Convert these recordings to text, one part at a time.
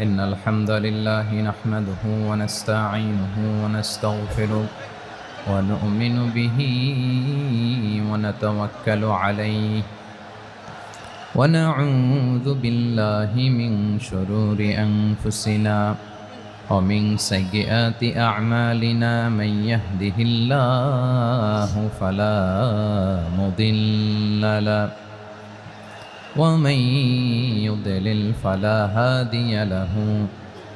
إن الحمد لله نحمده ونستعينه ونستغفره ونؤمن به ونتوكل عليه ونعوذ بالله من شرور أنفسنا ومن سيئات أعمالنا من يهده الله فلا مضل له ومن يضلل فلا هادي له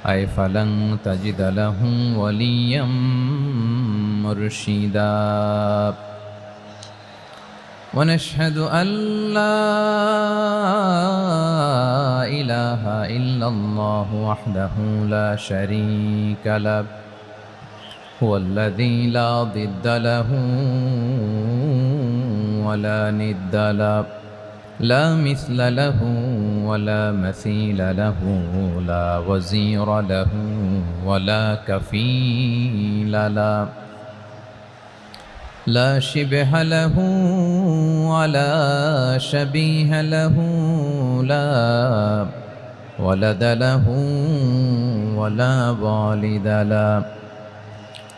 أي فلن تجد له وليا مرشدا ونشهد أن لا إله إلا الله وحده لا شريك له هو الذي لا ضد له ولا ند له لا مثل له ولا مثيل له لا وزير له ولا كفيل له لا شبه له ولا شبيه له لا ولد له ولا والد له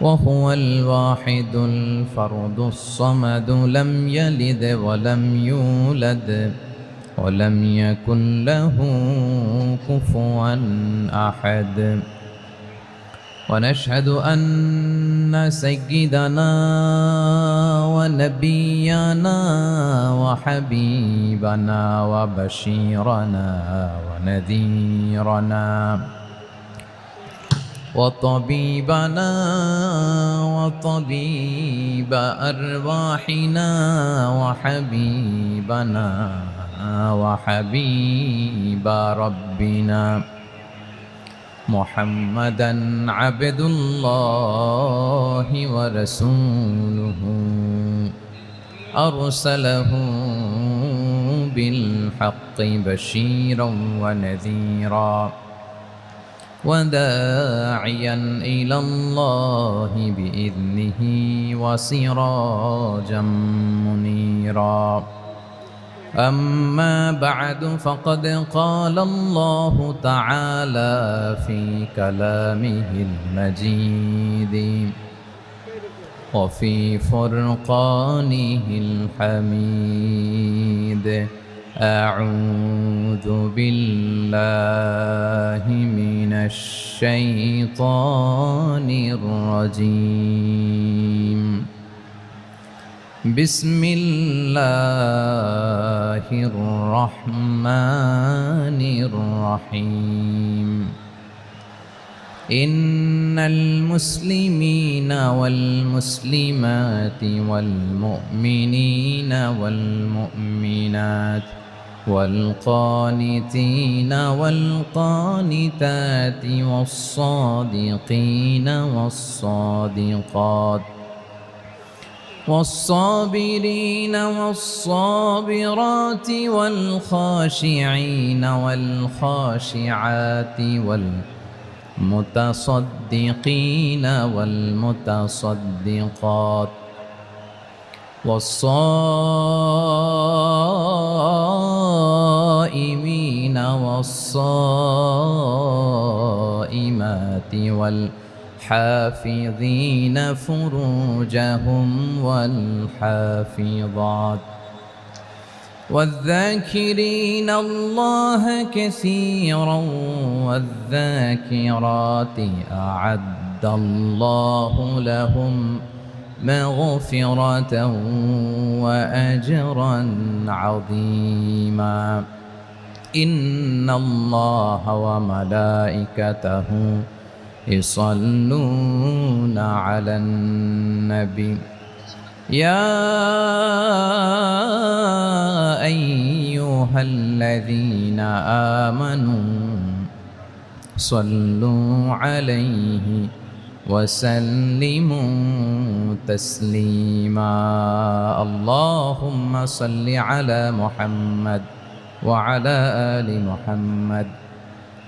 وهو الواحد الفرد الصمد لم يلد ولم يولد ولم يكن له كفوا أحد ونشهد أن سيدنا ونبينا وحبيبنا وبشيرنا ونذيرنا وطبيبنا وطبيب أرواحنا وحبيبنا وحبيب ربنا محمدا عبد الله ورسوله أرسله بالحق بشيرا ونذيرا وداعيا إلى الله بإذنه وسراجا منيرا أما بعد فقد قال الله تعالى في كلامه المجيد وفي فرقانه الحميد أعوذ بالله من الشيطان الرجيم بسم الله الرحمن الرحيم إن المسلمين والمسلمات والمؤمنين والمؤمنات والقانتين والقانتات والصادقين والصادقات والصابرين والصابرات والخاشعين والخاشعات والمتصدقين والمتصدقات والصائمين والصائمات والحافظين فروجهم والحافظات والذاكرين الله كثيرا والذاكرات أعد الله لهم مغفرة وأجرا عظيما إن الله وملائكته يصلون على النبي يا أيها الذين آمنوا صلوا عليه وسلموا تسليما اللهم صل على محمد وعلى آل محمد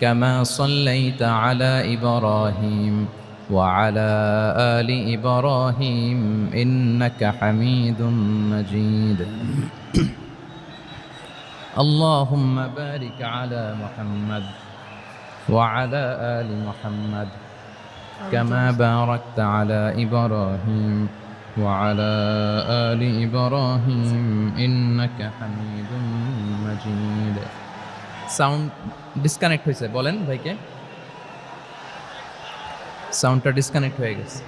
كما صليت على إبراهيم وعلى آل إبراهيم إنك حميد مجيد اللهم بارك على محمد وعلى آل محمد كما باركت على إبراهيم وعلى آل إبراهيم إنك حميد مجيد sound disconnect হয়েছে বলেন ভাইকে সাউন্ডটা ডিসকানেক্ট হয়ে গেছে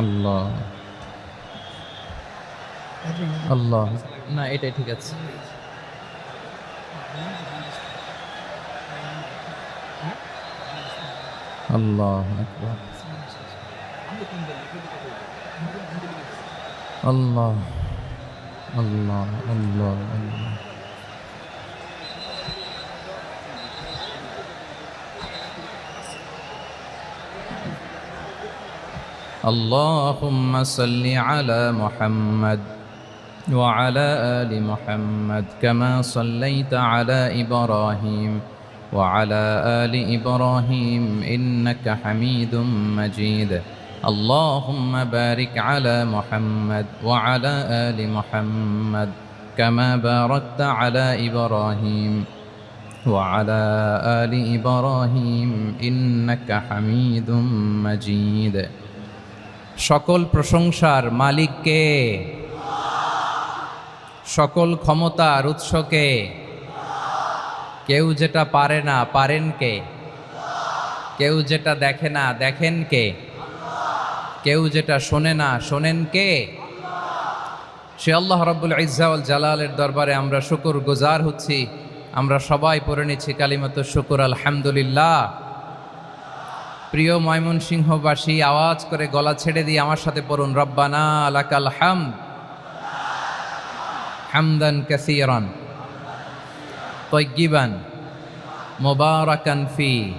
আল্লাহ আল্লাহ না এটাই ঠিক আছে আল্লাহ আকবার আল্লাহ আল্লাহ আল্লাহ আল্লাহ اللهم صل على محمد وعلى آل محمد كما صليت على إبراهيم وعلى آل إبراهيم إنك حميد مجيد اللهم بارك على محمد وعلى آل محمد كما باركت على إبراهيم وعلى آل إبراهيم إنك حميد مجيد সকল প্রশংসার মালিক কে সকল ক্ষমতার উৎস কে কেউ যেটা পারে না পারেন কে কেউ যেটা দেখে না দেখেন কে কেউ যেটা শোনে না শোনেন কে সে আল্লাহ রাব্বুল ইজ্জা ওয়াল জালালের দরবারে আমরা শুকর গুজার হচ্ছি আমরা সবাই পড়ে নিচ্ছি কালিমাতু শুকর আলহামদুলিল্লাহ প্রিয় ময়মনসিংহবাসী আওয়াজ করে গলা ছেড়ে দিয়ে আমার সাথে পড়ুন রব্বানা লাকাল হামদ হামদান কাসীরান طيبا مباركا فيه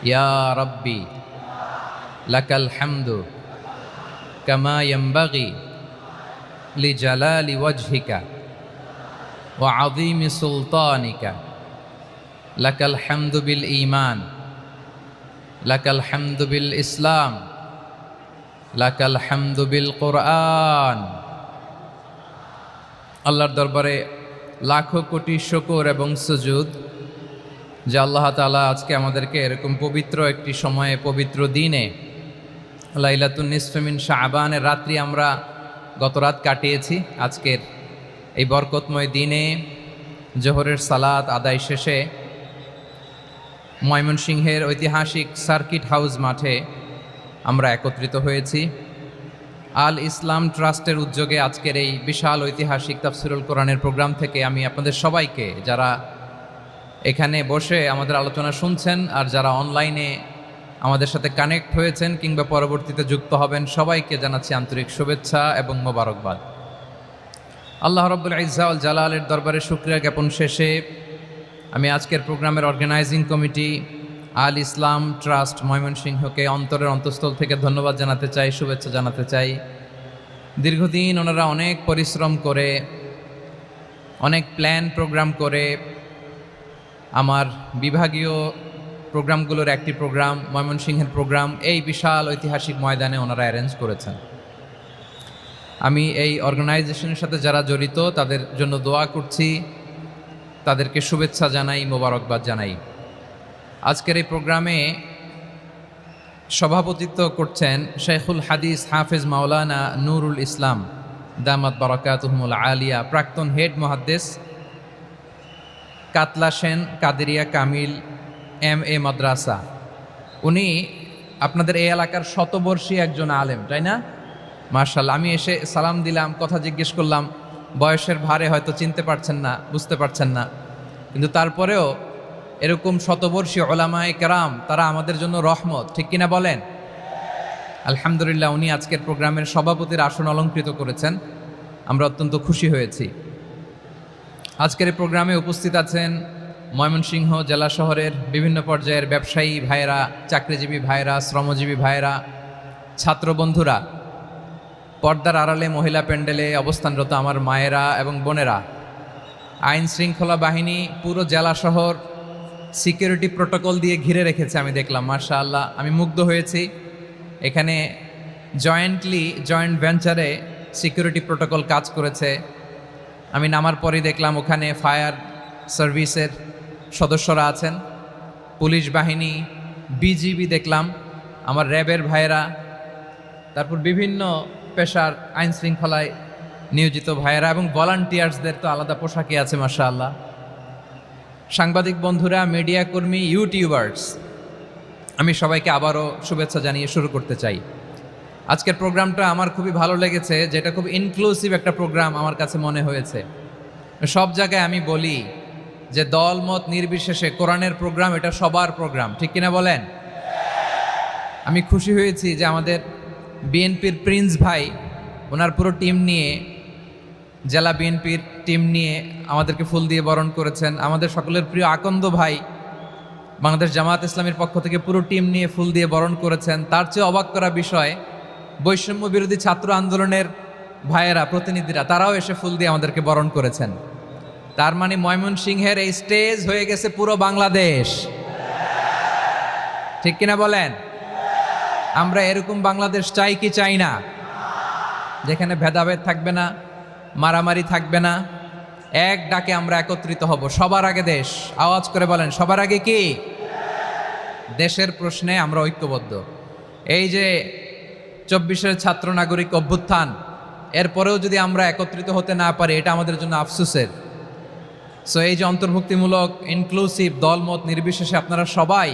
يا ربي لك الحمد كما ينبغي لجلال وجهك وعظيم سلطانك لك الحمد بالإيمان لك الحمد بالإسلام لك الحمد بالقرآن আল্লাহর দরবারে লাখো কোটি শুকর এবং সুজুদ যে আল্লাহ তাআলা আজকে আমাদেরকে এরকম পবিত্র একটি সময়ে পবিত্র দিনে লাইলাতুন নিসফে মিন শাবানের রাত্রি আমরা গত রাত কাটিয়েছি আজকের এই বরকতময় দিনে জোহরের সালাত আদায় শেষে ময়মনসিংহের ঐতিহাসিক সার্কিট হাউস মাঠে আমরা একত্রিত হয়েছি আল ইসলাম ট্রাস্টের উদ্যোগে আজকের এই বিশাল ঐতিহাসিক তাফসিরুল কোরআনের প্রোগ্রাম থেকে আমি আপনাদের সবাইকে যারা এখানে বসে আমাদের আলোচনা শুনছেন আর যারা অনলাইনে আমাদের সাথে কানেক্ট হয়েছেন কিংবা পরবর্তীতে যুক্ত হবেন সবাইকে জানাচ্ছি আন্তরিক শুভেচ্ছা এবং মোবারকবাদ আল্লাহ রাব্বুল ইজ্জা ওয়াল জালালের দরবারে শুকরিয়া জ্ঞাপন শেষে আমি আজকের প্রোগ্রামের অর্গানাইজিং কমিটি আল ইসলাম ট্রাস্ট ময়মনসিংহকে অন্তরের অন্তঃস্থল থেকে ধন্যবাদ জানাতে চাই শুভেচ্ছা জানাতে চাই দীর্ঘদিন ওনারা অনেক পরিশ্রম করে অনেক প্ল্যান প্রোগ্রাম করে আমার বিভাগীয় প্রোগ্রামগুলোর একটি প্রোগ্রাম ময়মনসিংহের প্রোগ্রাম এই বিশাল ঐতিহাসিক ময়দানে ওনারা অ্যারেঞ্জ করেছেন আমি এই অর্গানাইজেশনের সাথে যারা জড়িত তাদের জন্য দোয়া করছি তাদেরকে শুভেচ্ছা জানাই মোবারকবাদ জানাই আজকের এই প্রোগ্রামে সভাপতিত্ব করছেন শেখুল হাদিস হাফেজ মাওলানা নুরুল ইসলাম দামাত বারাকাতুহুমুল আলিয়া প্রাক্তন হেড মুহাদ্দিস কাতলা সেন কাদেরিয়া কামিল MA মাদ্রাসা উনি আপনাদের এই এলাকার শতবর্ষী একজন আলেম তাই না মাশাআল্লাহ আমি এসে সালাম দিলাম কথা জিজ্ঞেস করলাম বয়সের ভারে হয়তো চিনতে পারছেন না বুঝতে পারছেন না কিন্তু তারপরেও এরকম শতবর্ষী ওলামায়ে কেরাম তারা আমাদের জন্য রহমত ঠিক কিনা বলেন আলহামদুলিল্লাহ উনি আজকের প্রোগ্রামের সভাপতির আসন অলঙ্কৃত করেছেন আমরা অত্যন্ত খুশি হয়েছি আজকের এই প্রোগ্রামে উপস্থিত আছেন ময়মনসিংহ জেলা শহরের বিভিন্ন পর্যায়ের ব্যবসায়ী ভাইয়েরা, চাকরিজীবী ভাইয়েরা, শ্রমজীবী ভাইয়েরা, ছাত্র বন্ধুরা, পর্দার আড়ালে মহিলা প্যান্ডেলে অবস্থানরত আমার মায়েরা এবং বোনেরা, আইন শৃঙ্খলা বাহিনী পুরো জেলা শহর সিকিউরিটি প্রোটোকল দিয়ে ঘিরে রেখেছে। আমি দেখলাম, মাশাআল্লাহ, আমি মুগ্ধ হয়েছি। এখানে জয়েন্ট ভেঞ্চারে সিকিউরিটি প্রোটোকল কাজ করেছে। আমি নামার পরেই দেখলাম ওখানে ফায়ার সার্ভিসের সদস্যরা আছেন, পুলিশ বাহিনী, বিজিবি দেখলাম, আমার র্যাবের ভাইয়েরা, তারপর বিভিন্ন পেশার আইন শৃঙ্খলায় নিয়োজিত ভাইয়েরা এবং ভলান্টিয়ার্সদের তো আলাদা পোশাকে আছে, মাশাআল্লাহ। সাংবাদিক বন্ধুরা, মিডিয়া কর্মী, ইউটিউবার্স, আমি সবাইকে আবারও শুভেচ্ছা জানিয়ে শুরু করতে চাই। আজকের প্রোগ্রামটা আমার খুবই ভালো লেগেছে, যেটা খুব ইনক্লুসিভ একটা প্রোগ্রাম আমার কাছে মনে হয়েছে। সব জায়গায় আমি বলি যে দল মত নির্বিশেষে কোরআনের প্রোগ্রাম এটা সবার প্রোগ্রাম, ঠিক কিনা বলেন? আমি খুশি হয়েছি যে আমাদের বিএনপির প্রিন্স ভাই ওনার পুরো টিম নিয়ে, জেলা বিএনপির টিম নিয়ে আমাদেরকে ফুল দিয়ে বরণ করেছেন। আমাদের সকলের প্রিয় আকন্দ ভাই বাংলাদেশ জামায়াত ইসলামীর পক্ষ থেকে পুরো টিম নিয়ে ফুল দিয়ে বরণ করেছেন। তার চেয়ে অবাক করা বিষয়, বৈষম্য বিরোধী ছাত্র আন্দোলনের ভাইয়েরা, প্রতিনিধিরা, তারাও এসে ফুল দিয়ে আমাদেরকে বরণ করেছেন। তার মানে ময়মনসিংহের এই স্টেজ হয়ে গেছে পুরো বাংলাদেশ, ঠিক কিনা বলেন? আমরা এরকম বাংলাদেশ চাই কি চাই না? যেখানে ভেদাভেদ থাকবে না, মারামারি থাকবে না, এক ডাকে আমরা একত্রিত হব। সবার আগে দেশ, আওয়াজ করে বলেন, সবার আগে কি? দেশের প্রশ্নে আমরা ঐক্যবদ্ধ। এই যে 24-এর ছাত্র নাগরিক অভ্যুত্থান, এরপরেও যদি আমরা একত্রিত হতে না পারি, এটা আমাদের জন্য আফসোসের। সো এই যে অন্তর্ভুক্তিমূলক ইনক্লুসিভ দলমত নির্বিশেষে আপনারা সবাই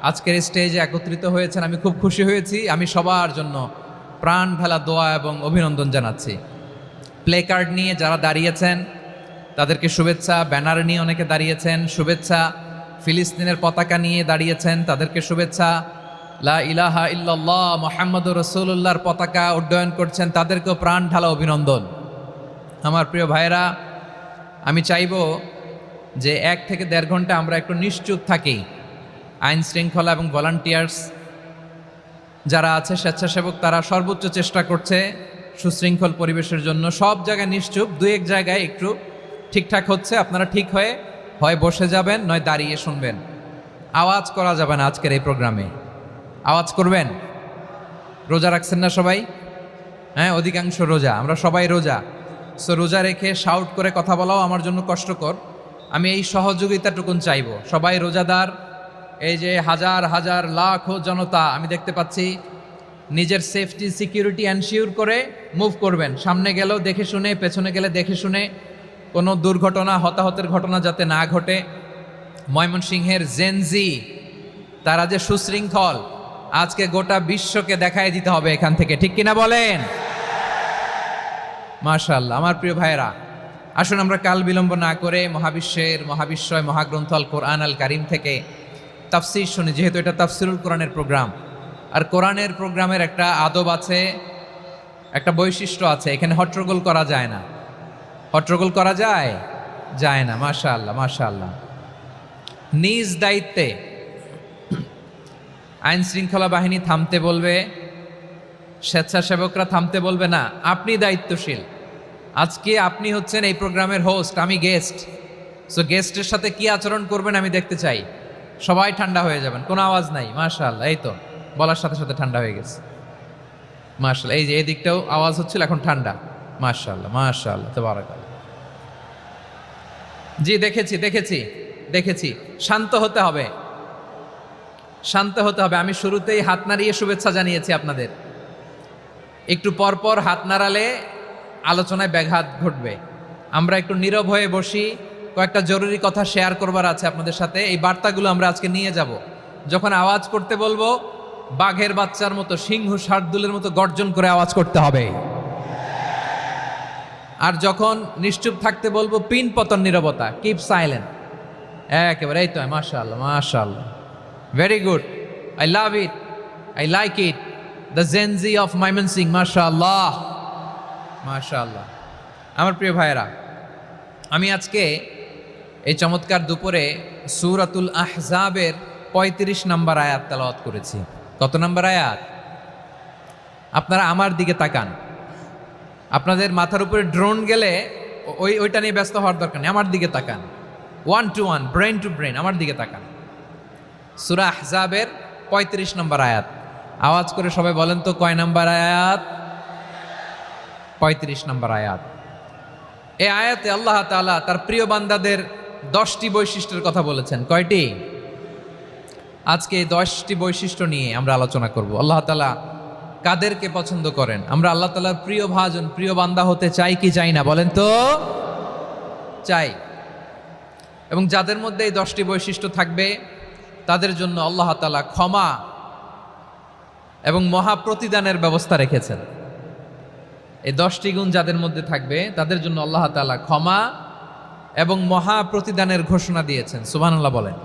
আজকের স্টেজে একত্রিত হয়েছেন, আমি খুব খুশি হয়েছি। আমি সবার জন্য প্রাণ ঢালা দোয়া এবং অভিনন্দন জানাচ্ছি। প্লে কার্ড নিয়ে যারা দাঁড়িয়েছেন তাদেরকে শুভেচ্ছা, ব্যানার নিয়ে অনেকে দাঁড়িয়েছেন, শুভেচ্ছা, ফিলিস্তিনের পতাকা নিয়ে দাঁড়িয়েছেন, তাদেরকে শুভেচ্ছা, লা ইলাহা ইল্লাল্লাহ মুহাম্মাদুর রাসূলুল্লাহর পতাকা উড্ডয়ন করছেন, তাদেরকেও প্রাণ ঢালা অভিনন্দন। আমার প্রিয় ভাইয়েরা, আমি চাইব যে 1 থেকে 1.5 ঘন্টা আমরা একটু নিশ্চুপ থাকি। আইন শৃঙ্খলা এবং ভলান্টিয়ার্স যারা আছে, স্বেচ্ছাসেবক, তারা সর্বোচ্চ চেষ্টা করছে সুশৃঙ্খল পরিবেশের জন্য। সব জায়গায় নিশ্চুপ, 2-1 জায়গায় একটু ঠিকঠাক হচ্ছে। আপনারা ঠিক হয়ে হয় বসে যাবেন, নয় দাঁড়িয়ে শুনবেন। আওয়াজ করা যাবে না আজকের এই প্রোগ্রামে। আওয়াজ করবেন? রোজা রাখছেন না সবাই? হ্যাঁ, অধিকাংশ রোজা, আমরা সবাই রোজা। সো রোজা রেখে শাউট করে কথা বলাও আমার জন্য কষ্টকর। আমি এই সহযোগিতাটুকুন চাইব। সবাই রোজাদার, এই যে হাজার হাজার লাখো জনতা আমি দেখতে পাচ্ছি, নিজের সেফটি সিকিউরিটি এনশিওর করে মুভ করবেন। সামনে গেলেও দেখে শুনে, পেছনে গেলে দেখে শুনে, কোনো দুর্ঘটনা, হতাহতের ঘটনা যাতে না ঘটে। ময়মনসিংহের জেনজি তারা যে সুশৃঙ্খল, আজকে গোটা বিশ্বকে দেখাই দিতে হবে এখান থেকে, ঠিক কিনা বলেন? মাশাআল্লাহ। আমার প্রিয় ভাইয়েরা, আসুন আমরা কাল বিলম্ব না করে মহাবিশ্বয় মহাগ্রন্থ আল কোরআন আল কারিম থেকে তাফসির শুনি, যেহেতু এটা তাফসিরুল কোরআনের প্রোগ্রাম। আর কোরআনের প্রোগ্রামের একটা আদব আছে, একটা বৈশিষ্ট্য আছে, এখানে হট্টগোল করা যায় না। হট্টগোল করা যায়? যায় না। মাশাআল্লাহ, মাশাআল্লাহ। নিজ দায়িত্বে আইন শৃঙ্খলা বাহিনী থামতে বলবে, স্বেচ্ছাসেবকরা থামতে বলবে না। আপনি দায়িত্বশীল। আজকে আপনি হচ্ছেন এই প্রোগ্রামের হোস্ট, আমি গেস্ট। সো গেস্টের সাথে কি আচরণ করবেন আমি দেখতে চাই। সবাই ঠান্ডা হয়ে যাবেন, কোনো আওয়াজ নাই। মাশাআল্লাহ, এই তো বলার সাথে সাথে ঠান্ডা হয়ে গেছে। মাশাআল্লাহ, এই যে এই দিকটাও আওয়াজ হচ্ছিল, এখন ঠান্ডা। মাশাআল্লাহ, মাশাআল্লাহ, তাবারাকাল্লাহ। জি, দেখেছি। শান্ত হতে হবে, শান্ত হতে হবে। আমি শুরুতেই হাত নাড়িয়ে শুভেচ্ছা জানিয়েছি আপনাদের। একটু পরপর হাত নাড়ালে আলোচনায় ব্যাঘাত ঘটবে। আমরা একটু নীরব হয়ে বসি, কয়েকটা জরুরি কথা শেয়ার করবার আছে আপনাদের সাথে। এই বার্তাগুলো আমরা আজকে নিয়ে যাব। যখন আওয়াজ করতে বলবো, বাঘের বাচ্চার মতো, সিংহ শার্দুলের মতো গর্জন করে আওয়াজ করতে হবে। আর যখন নিশ্চুপ থাকতে বলবো, পিন পতন নীরবতা, কিপ সাইলেন্ট। একেবারে এই তো। মাশাআল্লাহ, মাশাআল্লাহ, very good, I love it, I like it, the Gen Z of Mymensingh. মাশাআল্লাহ, মাশাআল্লাহ। আমার প্রিয় ভাইয়েরা, আমি আজকে এই চমৎকার দুপুরে সূরাতুল আহজাবের ৩৫ নম্বর আয়াত তেলাওয়াত করেছি। কত নম্বর আয়াত? আপনারা আমার দিকে তাকান। আপনাদের মাথার উপরে ড্রোন গেলে ওইটা নিয়ে ব্যস্ত হওয়ার দরকার নেই, আমার দিকে তাকান। 1 to 1, ব্রেন টু ব্রেন, আমার দিকে তাকান। সূরা আহজাবের ৩৫ নম্বর আয়াত। আওয়াজ করে সবাই বলেন তো কয় নম্বর আয়াত? ৩৫ নম্বর আয়াত। এই আয়াতে আল্লাহ তাআলা তার প্রিয় বান্দাদের 10টি বৈশিষ্ট্যের কথা বলেছেন। কয়টি? আজকে এই 10টি বৈশিষ্ট্য নিয়ে আমরা আলোচনা করব। আল্লাহ তাআলা কাদেরকে পছন্দ করেন? আমরা আল্লাহ তাআলার প্রিয় ভাজন, প্রিয় বান্দা হতে চাই কি চাই না? বলেন তো। চাই। এবং যাদের মধ্যে এই 10টি বৈশিষ্ট্য থাকবে তাদের জন্য আল্লাহ তাআলা ক্ষমা এবং মহা প্রতিদানের ব্যবস্থা রেখেছেন। এই 10টি গুণ যাদের মধ্যে থাকবে তাদের জন্য আল্লাহ তাআলা ক্ষমা এবং মহা প্রতিদানের ঘোষণা দিয়েছেন। সুবহানাল্লাহ বলেন।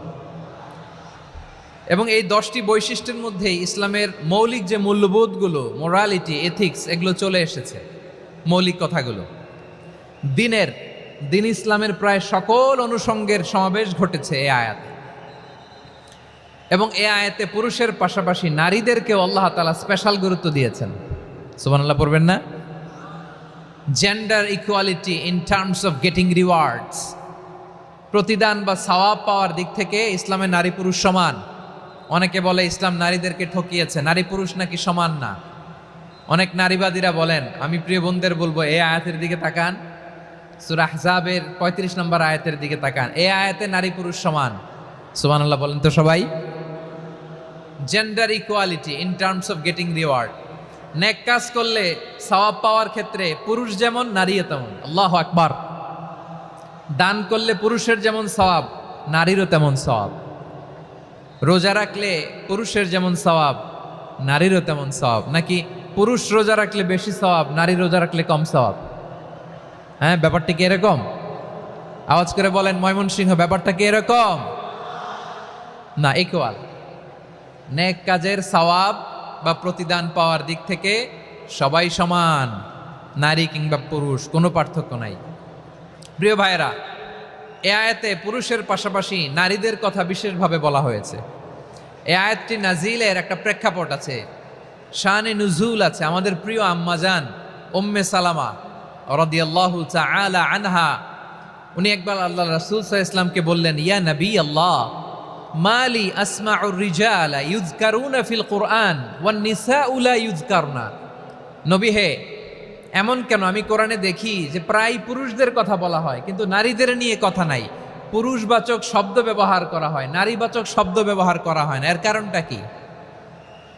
এবং এই 10টি বৈশিষ্ট্যের মধ্যে ইসলামের মৌলিক যে মূল্যবোধগুলো, মোরালিটি, এথিক্স, এগুলো চলে এসেছে। মৌলিক কথাগুলো দিন ইসলামের প্রায় সকল অনুষঙ্গের সমাবেশ ঘটেছে এই আয়াতে। এবং এই আয়াতে পুরুষের পাশাপাশি নারীদেরকেও আল্লাহ তাআলা স্পেশাল গুরুত্ব দিয়েছেন। সুবহানাল্লাহ পড়বেন না? Gender equality in terms of getting rewards, প্রতিদান বা সওয়াব পাওয়ার দিক থেকে ইসলামে নারী পুরুষ সমান। অনেকে বলে ইসলাম নারীদেরকে ঠকিয়েছে, নারী পুরুষ নাকি সমান না। অনেক নারীবাদীরা বলেন, আমি প্রিয় বোনদের বলবো এই আয়াতের দিকে তাকান, সূরা আহজাবের ৩৫ নম্বর আয়াতের দিকে তাকান। এই আয়াতে নারী পুরুষ সমান। সুবহানাল্লাহ বলেন তো সবাই। Gender equality in terms of getting reward, নেক কাজ করলে সওয়াব পাওয়ার ক্ষেত্রে পুরুষ যেমন নারীও তেমন। আল্লাহু আকবার। দান করলে পুরুষের যেমন সওয়াব, নারীরও তেমন সওয়াব। রোজা রাখলে পুরুষের যেমন সওয়াব, নারীরও তেমন সওয়াব। নাকি পুরুষ রোজা রাখলে বেশি সওয়াব, নারী রোজা রাখলে কম সওয়াব? হ্যাঁ, ব্যাপারটা কি এরকম? আওয়াজ করে বলেন ময়মনসিংহ, ব্যাপারটা কি এরকম? না, ইকুয়াল। নেক কাজের সওয়াব বা প্রতিদান পাওয়ার দিক থেকে সবাই সমান, নারী কিংবা পুরুষ, কোনো পার্থক্য নাই। প্রিয় ভাইয়েরা, এ আয়াতে পুরুষের পাশাপাশি নারীদের কথা বিশেষভাবে বলা হয়েছে। এই আয়াতটি নাজিলের একটা প্রেক্ষাপট আছে, শানে নুজুল আছে। আমাদের প্রিয় আম্মাজান উম্মে সালামা রাদিয়াল্লাহু তাআলা আনহা, উনি একবার আল্লাহ রাসূল সাল্লাল্লাহু আলাইহি ওয়াসাল্লামকে বললেন, ইয়া নবী আল্লাহ, মালি আসমাউর রিজালা ইউযকারুনা ফিল কুরআন ওয়ান নিসাউ লা ইউযকারনা। নবী হে, এমন কেন আমি কোরআনে দেখি যে প্রায় পুরুষদের কথা বলা হয় কিন্তু নারীদের নিয়ে কথা নাই। পুরুষবাচক শব্দ ব্যবহার করা হয়, নারীবাচক শব্দ ব্যবহার করা হয় না। এর কারণটা কি?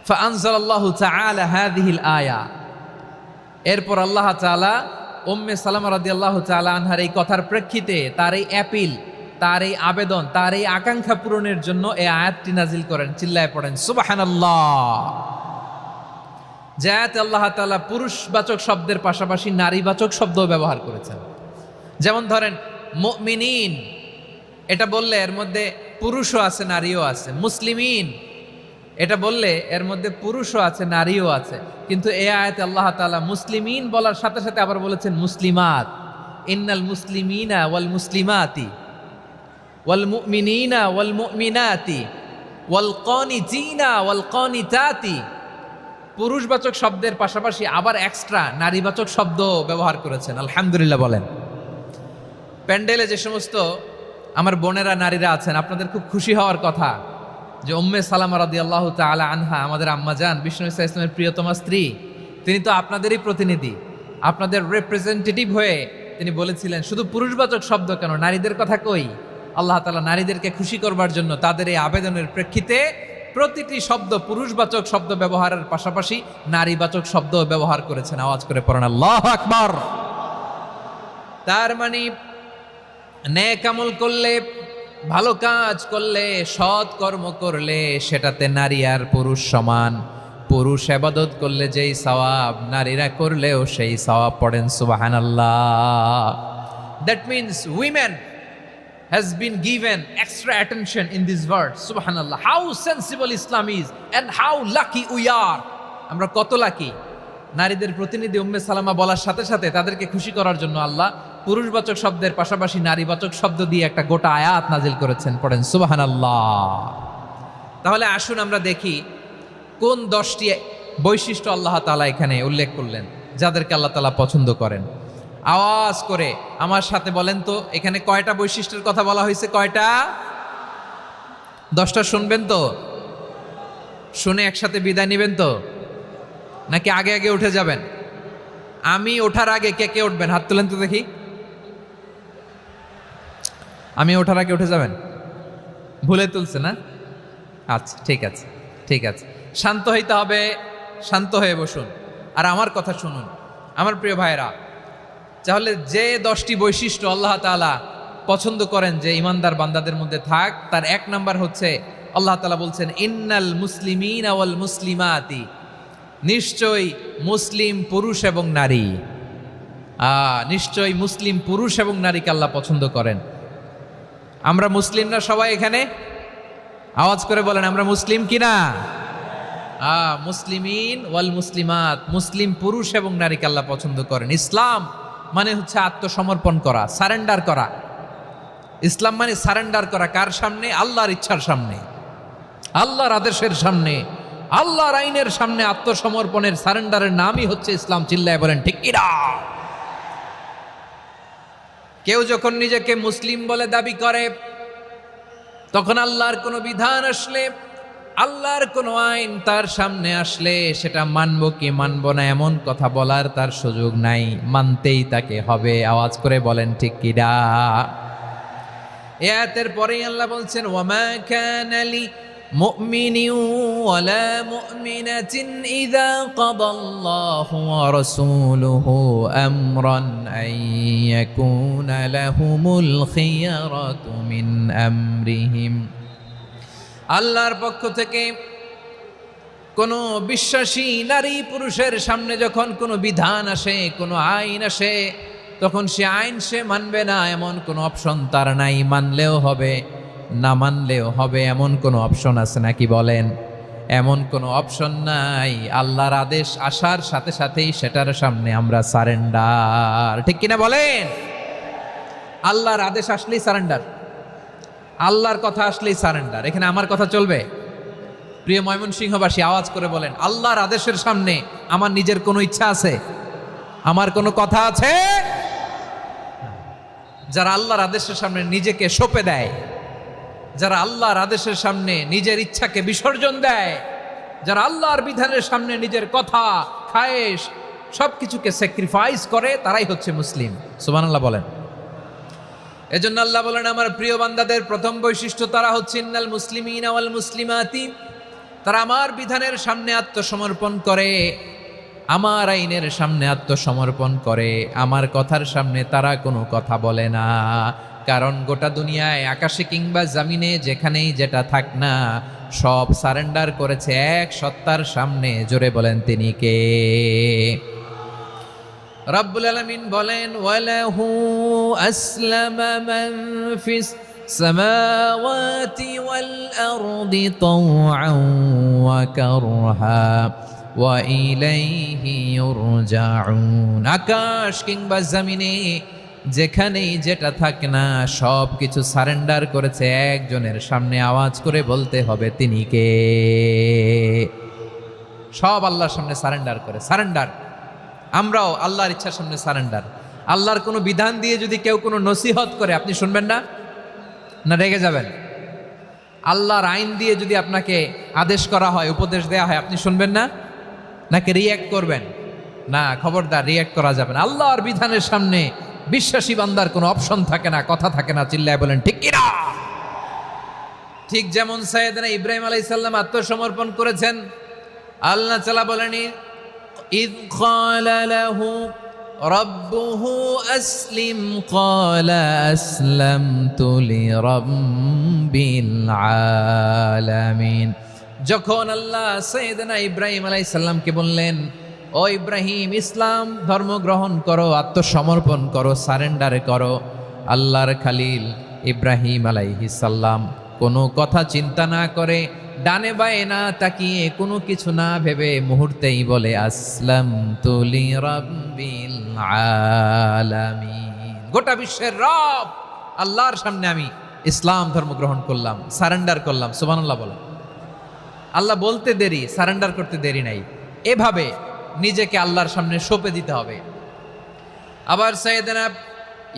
ফাআনজালাল্লাহু তাআলা হাযিহিল আয়া। এরপর আল্লাহ তাআলা উম্মে সালামা রাদিয়াল্লাহু তাআলা আনহার এই কথার প্রেক্ষিতে, তার এই অ্যাপিল, তার এই আবেদন, তার এই আকাঙ্ক্ষা পূরণের জন্য এই আয়াতটি নাজিল করেন। চিল্লায় পড়েন সুবহানাল্লাহ। যে আয়াতে আল্লাহ তাআলা পুরুষবাচক শব্দের পাশাপাশি নারীবাচক শব্দও ব্যবহার করেছেন। যেমন ধরেন মুমিনিন, এটা বললে এর মধ্যে পুরুষও আছে নারীও আছে। মুসলিমিন, এটা বললে এর মধ্যে পুরুষও আছে নারীও আছে। কিন্তু এই আয়াতে আল্লাহ তাআলা মুসলিমিন বলার সাথে সাথে আবার বলেছেন মুসলিমাত। ইন্নাল মুসলিমিনা ওয়াল মুসলিমাতি ওয়াল মুমিনিনা ওয়াল মুমিনাতি ওয়াল কানিতিনা ওয়াল কানিতাতি। পুরুষবাচক শব্দের পাশাপাশি আবার এক্সট্রা নারীবাচক শব্দ ব্যবহার করেছেন। আলহামদুলিল্লাহ বলেন। প্যান্ডেলে যে সমস্ত আমার বোনেরা নারীরা আছেন, আপনাদের খুব খুশি হওয়ার কথা যে উম্মে সালামা রাদিয়াল্লাহু তাআলা আনহা, আমাদের আম্মাজান বিষ্ণু ইসা ইসলামের প্রিয়তমা স্ত্রী, তিনি তো আপনাদেরই প্রতিনিধি, আপনাদের রিপ্রেজেন্টেটিভ হয়ে তিনি বলেছিলেন শুধু পুরুষবাচক শব্দ কেন, নারীদের কথা কই। আল্লাহ তাআলা নারীদেরকে খুশি করবার জন্য তাদের এই আবেদনের প্রেক্ষিতে প্রতিটি শব্দ পুরুষবাচক শব্দ ব্যবহারের পাশাপাশি নারীবাচক শব্দ ব্যবহার করেছেন। আওয়াজ করে পড়েন আল্লাহু আকবার। তার মানে নেক আমল করলে, ভালো কাজ করলে, সৎ কর্ম করলে সেটাতে নারী আর পুরুষ সমান। পুরুষ ইবাদত করলে যেই সওয়াব, নারীরা করলেও সেই সওয়াব। পড়েন সুবহানাল্লাহ। That means women has been given extra attention in this verse. Subhanallah. How sensible Islam is and how lucky we are. আমরা কত লাকি। নারীদের প্রতিনিধি উম্মে সালামা বলার সাথে সাথে তাদেরকে খুশি করার জন্য আল্লাহ পুরুষবাচক শব্দের পাশাপাশি নারীবাচক শব্দ দিয়ে একটা গোটা আয়াত নাজিল করেছেন, পড়েন সুবহানাল্লাহ। তাহলে আসুন আমরা দেখি কোন 10টি বৈশিষ্ট্য আল্লাহ তাআলা এখানে উল্লেখ করলেন যাদেরকে আল্লাহ তাআলা পছন্দ করেন। আওয়াজ করে আমার সাথে বলেন তো, এখানে কয়টা বৈশিষ্ট্যের কথা বলা হয়েছে? কয়টা? 10টা শুনবেন তো? শুনে একসাথে বিদায় নেবেন তো, নাকি আগে আগে উঠে যাবেন? আমি ওঠার আগে কে কে উঠবেন? হাত তুলেন তো দেখি। আমি ওঠার আগে উঠে যাবেন? ভুলে তুলছে না? আচ্ছা, ঠিক আছে, ঠিক আছে। শান্ত হইতে হবে, শান্ত হয়ে বসুন আর আমার কথা শুনুন আমার প্রিয় ভাইরা। তাহলে যে 10টি বৈশিষ্ট্য আল্লাহ তাআলা পছন্দ করেন যে ইমানদার বান্দাদের মধ্যে থাক, তার 1 নাম্বার হচ্ছে আল্লাহ তাআলা বলছেন ইন্নাল মুসলিমিনা ওয়াল মুসলিমাতি, নিশ্চয়ই মুসলিম পুরুষ এবং নারী, নিশ্চয়ই মুসলিম পুরুষ এবং নারীকে আল্লাহ পছন্দ করেন। আমরা মুসলিম না সবাই এখানে? আওয়াজ করে বলেন আমরা মুসলিম কিনা? মুসলিমিন ওয়াল মুসলিমাত, মুসলিম পুরুষ এবং নারীকে আল্লাহ পছন্দ করেন। ইসলাম মানে হচ্ছে আত্মসমর্পণ করা, সারেন্ডার করা। ইসলাম মানে সারেন্ডার করা কার সামনে? আল্লাহর ইচ্ছার সামনে, আল্লাহর আদেশের সামনে, আল্লাহর আইনের সামনে আত্মসমর্পণের সারেন্ডারের নামই হচ্ছে ইসলাম। চিল্লায় বলেন ঠিক কিনা? কেউ যখন নিজেকে মুসলিম বলে দাবি করে, তখন আল্লাহর কোনো বিধান আসলে, আল্লাহর কোনো আইন তার সামনে আসলে সেটা মানবো কি মানবো না এমন কথা বলার তার সুযোগ নাই, মানতেই তাকে হবে। আওয়াজ করে বলেন ঠিক কিনা? এই আয়াতের পরেই আল্লাহ বলছেন ওয়ামা কানা লি মুমিনিন ওয়ালা মুমিনাতিন ইযা কাদাল্লাহু ওয়া রাসূলুহু আমরান আন ইয়াকুনা লাহুমুল খিয়ারাতু মিন আমরিহিম। আল্লাহর পক্ষ থেকে কোনো বিশ্বাসী নারী পুরুষের সামনে যখন কোনো বিধান আসে, কোনো আইন আসে, তখন সে আইন সে মানবে না এমন কোনো অপশন তার নাই। মানলেও হবে, না মানলেও হবে এমন কোনো অপশন আছে নাকি বলেন? এমন কোনো অপশন নাই। আল্লাহর আদেশ আসার সাথে সাথেই সেটার সামনে আমরা সারেন্ডার। ঠিক কিনা বলেন? আল্লাহর আদেশ আসলেই সারেন্ডার, আল্লাহর কথা আসলেই সারেন্ডার। এখানে আমার কথা চলবে? প্রিয় ময়মনসিংহবাসী আওয়াজ করে বলেন আল্লাহর আদেশের সামনে আমার নিজের কোনো ইচ্ছা আছে? আমার কোনো কথা আছে? যারা আল্লাহর আদেশের সামনে নিজেকে সঁপে দেয়, যারা আল্লাহর আদেশের সামনে নিজের ইচ্ছাকে বিসর্জন দেয়, যারা আল্লাহর বিধানের সামনে নিজের কথা, খায়েশ সবকিছুকে স্যাক্রিফাইস করে, তারাই হচ্ছে মুসলিম। সুবহানাল্লাহ বলেন। এজন্য আল্লাহ বলেন আমার প্রিয় বান্দাদের প্রথম বৈশিষ্ট্য তারা হচ্ছে ইন্নাল মুসলিমিনা ওয়াল মুসলিমাতি, তারা আমার বিধানের সামনে আত্মসমর্পণ করে, আমার আইনের সামনে আত্মসমর্পণ করে, আমার কথার সামনে তারা কোনো কথা বলে না। কারণ গোটা দুনিয়ায় আকাশে কিংবা জমিনে যেখানেই যেটা থাক না, সব সারেন্ডার করেছে এক সত্তার সামনে। জোরে বলেন তিনি কে? রব্বুল আলামিন বলেন ওয়ালাহু আসলামা মান ফিস সামাওয়াতি ওয়াল আরদি তাওআন ওয়া কারহা ওয়া ইলাইহি ইউরজাউন। আকাশ কিংবা জমিনে যেখানেই যেটা থাক না, সব কিছু সারেন্ডার করেছে একজনের সামনে। আওয়াজ করে বলতে হবে তিনি কে? সব আল্লাহর সামনে সারেন্ডার করে। সারেন্ডার আমরাও আল্লাহর ইচ্ছার সামনে সারেন্ডার। আল্লাহর কোনো বিধান দিয়ে যদি কেউ কোনো নসিহত করে, আপনি শুনবেন না? না রেগে যাবেন? আল্লাহর আইন দিয়ে যদি আপনাকে আদেশ করা হয়, উপদেশ দেয়া হয়, আপনি শুনবেন না? নাকি রিয়্যাক্ট করবেন? না, খবরদার, রিয়্যাক্ট করা যাবে না। আল্লাহর বিধানের সামনে বিশ্বাসী বান্দার কোনো অপশন থাকে না, কথা থাকে না। চিল্লায় বলেন ঠিক কিনা? ঠিক যেমন সাইয়েদনা ইব্রাহিম আলাইহিস সালাম আত্মসমর্পণ করেছেন। আল্লাহ তাআলা বলেন إذ قال له ربه أسلم قال أسلمت لرب العالمين। যখন আল্লাহ সাইয়েদনা ইব্রাহিম আলাইহিস সালামকে বললেন ও ইব্রাহিম ইসলাম ধর্ম গ্রহণ করো, আত্মসমর্পণ করো, সারেন্ডার করো, আল্লাহর খালিল ইব্রাহিম আলাইহিস সালাম কোনো কথা চিন্তা না করে, ডানে বায়ে না তাকিয়ে, কোনো কিছু না ভেবে মুহূর্তেই বলে আসলামতু লিরাব্বিল আলামিন। গোটা বিশ্বের রব আল্লাহর সামনে আমি ইসলাম ধর্ম গ্রহণ করলাম, সারেন্ডার করলাম। সুবহানাল্লাহ বলেন। আল্লাহ বলতে দেরি, সারেন্ডার করতে দেরি নাই। এভাবে নিজেকে আল্লাহর সামনে সঁপে দিতে হবে। আবার সাইয়েদনা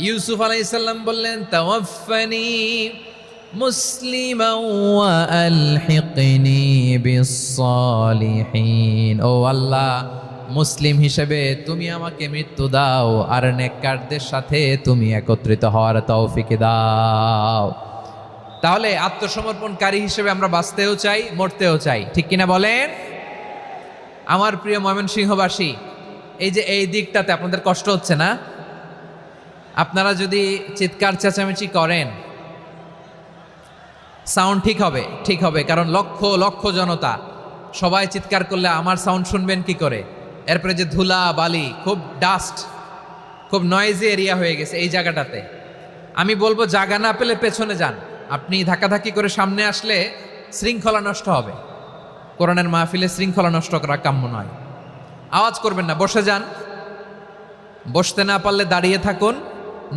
ইউসুফ আলাইহিস সালাম বললেন, তাওয়াফফানি মুসলিমান ওয়া আলহিকনি বিস-সালিহিন। ও আল্লাহ, মুসলিম হিসেবে তুমি আমাকে মৃত্যু দাও, আর নেককারদের সাথে তুমি একত্রিত হওয়ার তৌফিক দাও। তাহলে আত্মসমর্পণকারী হিসেবে আমরা বাঁচতেও চাই, মরতেও চাই, ঠিক কিনা বলেন? আমার প্রিয় ময়মনসিংহবাসী, এই যে এই দিকটাতে আপনাদের কষ্ট হচ্ছে না? আপনারা যদি চিৎকার চেঁচামেচি করেন, সাউন্ড ঠিক হবে, ঠিক হবে, কারণ লক্ষ লক্ষ জনতা, সবাই চিৎকার করলে আমার সাউন্ড শুনবেন কি করে? এরপরে যে ধুলা বালি, খুব ডাস্ট, খুব নয়েজি এরিয়া হয়ে গেছে এই জায়গাটাতে। আমি বলবো জায়গা না পেলে পেছনে যান। আপনি ধাক্কাধাক্কি করে সামনে আসলে শৃঙ্খলা নষ্ট হবে। কোরআনের মাহফিলে শৃঙ্খলা নষ্ট করা কাম্য নয়। আওয়াজ করবেন না, বসে যান। বসতে না পারলে দাঁড়িয়ে থাকুন,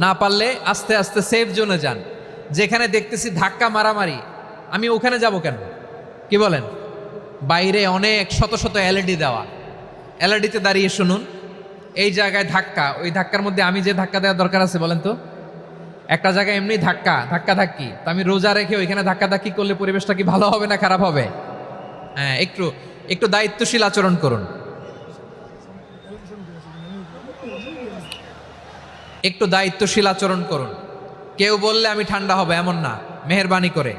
না পারলে আস্তে আস্তে সেফ জোনে যান। যেখানে দেখতেছি ধাক্কা মারামারি, আমি ওখানে যাব কেন? কি বলেন? বাইরে অনেক শত শত এলইডি দেওয়া, এলইডিতে দাঁড়িয়ে শুনুন। এই জায়গায় ধাক্কা, ওই ধাক্কার মধ্যে আমি যে ধাক্কা দেওয়ার দরকার আছে বলেন তো? একটা জায়গায় এমনি ধাক্কা ধাক্কি, তো আমি রোজা রেখে ওইখানে ধাক্কি করলে পরিবেশটা কি ভালো হবে না খারাপ হবে? হ্যাঁ, একটু একটু দায়িত্বশীল আচরণ করুন, একটু দায়িত্বশীল আচরণ করুন। কেউ বললে আমি ঠান্ডা হবে এমন না, মেহেরবানি করে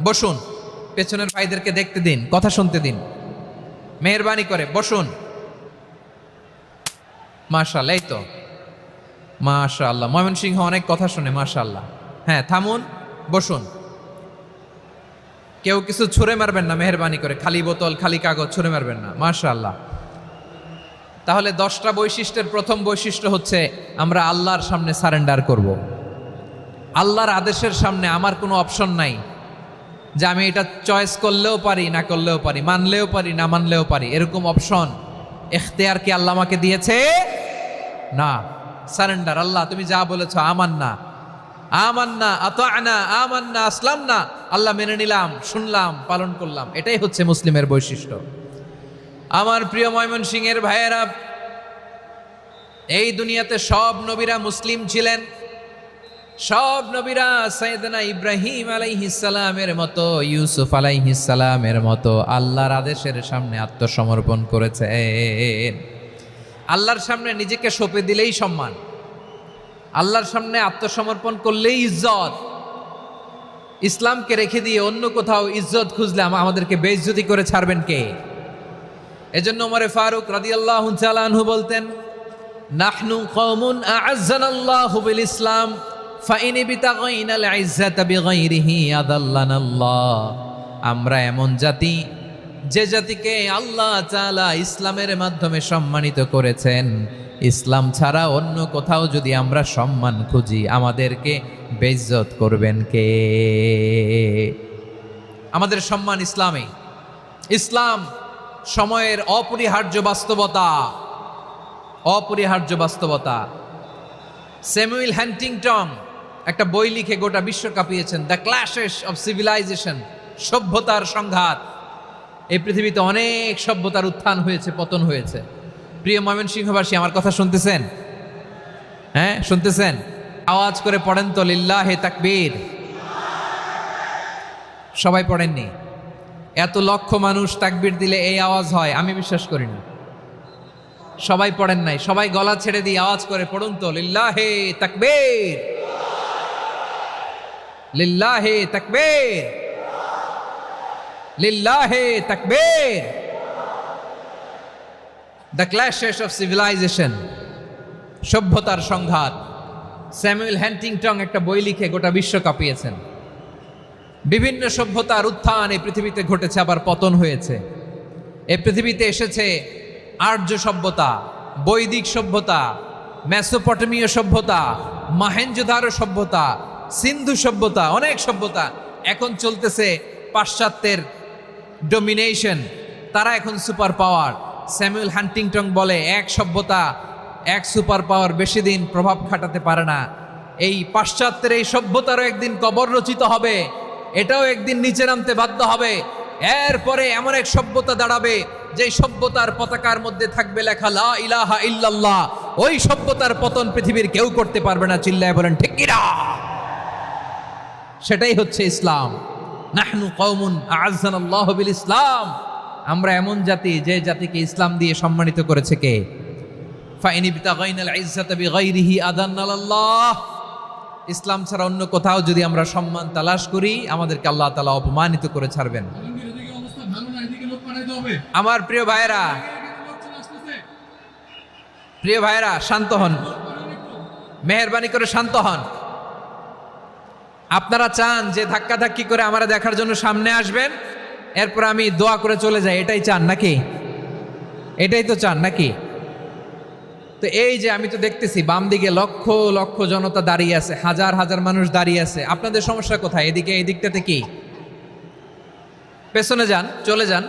বসুন। পেছনের ভাইদেরকে দেখতে দিন, কথা শুনতে দিন, মেহেরবানি করে বসুন। মাশাআল্লাহ, এই তো মাশাআল্লাহ, ময়মনসিংহ অনেক কথা শুনে, মাশাআল্লাহ। হ্যাঁ, থামুন, বসুন। কেউ কিছু ছুঁড়ে মারবেন না, মেহেরবানি করে, খালি বোতল খালি কাগজ ছুঁড়ে মারবেন না, মাশাআল্লাহ। তাহলে 10টা বৈশিষ্ট্যের প্রথম বৈশিষ্ট্য হচ্ছে আমরা আল্লাহর সামনে সারেন্ডার করব। আল্লাহর আদেশের সামনে আমার কোনো অপশন নাই যে আমি এটা চয়েস করলেও পারি, না করলেও পারি, মানলেও পারি, না মানলেও পারি, এরকম অপশন এখতিয়ার কি আল্লাহ আমাকে দিয়েছে? না। সারেন্ডার। আল্লাহ তুমি যা বলেছো, আমান্না আমান্না আতা'না আমান্না আসলামনা, আল্লাহ মেনে নিলাম, শুনলাম, পালন করলাম। এটাই হচ্ছে মুসলিমের বৈশিষ্ট্য। আমার প্রিয় ময়মনসিংহের ভাইয়েরা, এই দুনিয়াতে সব নবীরা মুসলিম ছিলেন। সব নবীরা সাইয়েদনা ইব্রাহিম আলাইহিস সালামের মতো, ইউসুফ আলাইহিস সালামের মতো আল্লাহর আদেশের সামনে আত্মসমর্পণ করেছেন। আল্লাহর সামনে নিজেকে সঁপে দিলেই সম্মান, আল্লাহর সামনে আত্মসমর্পণ করলেই ইজ্জত। ইসলামকে রেখে দিয়ে অন্য কোথাও ইজ্জত খুঁজলে আমাদেরকে বেইজ্জতি করে ছাড়বেন কে? এজন্য ওমরে ফারুক রাদিয়াল্লাহু তাআলা আনহু বলতেন, নাহনু কওমুন আ'আজ্জানাল্লাহু বিল ইসলাম ফাইন বিতাগাইনাল ইজ্জাতা বিগাইরিহি আদাল্লানাল্লাহ। আমরা এমন জাতি, যে জাতিকে আল্লাহ তাআলা ইসলামের মাধ্যমে সম্মানিত করেছেন। ইসলাম ছাড়া অন্য কোথাও যদি আমরা সম্মান খুঁজি, আমাদেরকে বেইজ্জত করবেন কে? আমাদের সম্মান ইসলামে। ইসলাম সময়ের অপরিহার্য বাস্তবতা, অপরিহার্য বাস্তবতা। স্যামুয়েল হান্টিংটন একটা বই লিখে গোটা বিশ্ব কাঁপিয়েছেন, দ্য ক্ল্যাশেস অফ সিভিলাইজেশন, সভ্যতার সংঘাত। এই পৃথিবীতে অনেক সভ্যতার উত্থান হয়েছে, পতন হয়েছে। প্রিয় ময়মনসিংহবাসী, আমার কথা শুনতেছেন? হ্যাঁ, শুনতেছেন? আওয়াজ করে পড়েন তো লিল্লাহে তাকবীর। সবাই পড়েননি? এত লক্ষ মানুষ তাকবীর দিলে এই আওয়াজ হয়? আমি বিশ্বাস করি না। সবাই পড়েন নাই, সবাই গলা ছেড়ে দিয়ে আওয়াজ করে পড়ুন তো লিল্লাহে তাকবীর, লিল্লাহে তাকবীর, লিল্লাহে তাকবীর। দ্য ক্ল্যাশেস অফ সিভিলাইজেশন, সভ্যতার সংঘাত। স্যামুয়েল হান্টিংটন একটা বই লিখে গোটা বিশ্ব কাঁপিয়েছেন। বিভিন্ন সভ্যতার উত্থান এই পৃথিবীতে ঘটেছে, আবার পতন হয়েছে। এই পৃথিবীতে এসেছে আর্য সভ্যতা, বৈদিক সভ্যতা, মেসোপটেমীয় সভ্যতা, মহেঞ্জোদারো সভ্যতা, সিন্ধু সভ্যতা, অনেক সভ্যতা। এখন চলতেছে পাশ্চাত্যের ডমিনেশন, তারা এখন সুপার পাওয়ার। স্যামুয়েল হান্টিংটন বলে, এক সভ্যতা, এক সুপার পাওয়ার বেশি দিন প্রভাব খাটাতে পারে না। এই পাশ্চাত্যের এই সভ্যতারও একদিন কবর রচিত হবে, এটাও একদিন নিচে নামতে বাধ্য হবে। এরপরে এমন এক সভ্যতা দাঁড়াবে যে সভ্যতার পতাকার মধ্যে থাকবে লেখা লা ইলাহা ইল্লাল্লাহ। ওই সভ্যতার পতন পৃথিবীর কেউ করতে পারবে না, চিল্লায় বলেন ঠিক কিনা? সেটাই হচ্ছে ইসলাম। নাহনু কওমুন আ'আজ্জানাল্লাহু বিল ইসলাম, আমরা এমন জাতি যে জাতিকে ইসলাম দিয়ে সম্মানিত করেছে কে? ফাইন ইবতাগাইনাল ইজ্জাতা বিগাইরিহি আদান্নাল্লাহ, ইসলাম ছাড়া অন্য কোথাও যদি আমরা সম্মান তালাশ করি আমাদেরকে আল্লাহ তাআলা অপমানিত করে ছাড়বেন। আমার প্রিয় ভাইয়েরা শান্ত হন, মেহেরবানি করে শান্ত হন। আপনারা চান যে ধাক্কাধাক্কি করে আমরা দেখার জন্য সামনে আসবেন, এরপর আমি দোয়া করে চলে যাই, এটাই চান নাকি? এটাই তো চান নাকি? তো এই যে আমি তো দেখতেছি বাম দিকে লক্ষ লক্ষ জনতা দাঁড়িয়ে আছে, হাজার হাজার মানুষ দাঁড়িয়ে আছে। আপনাদের সমস্যা কোথায়? এদিকে এই দিকটাতে কি? পেছনে যান, চলে যান,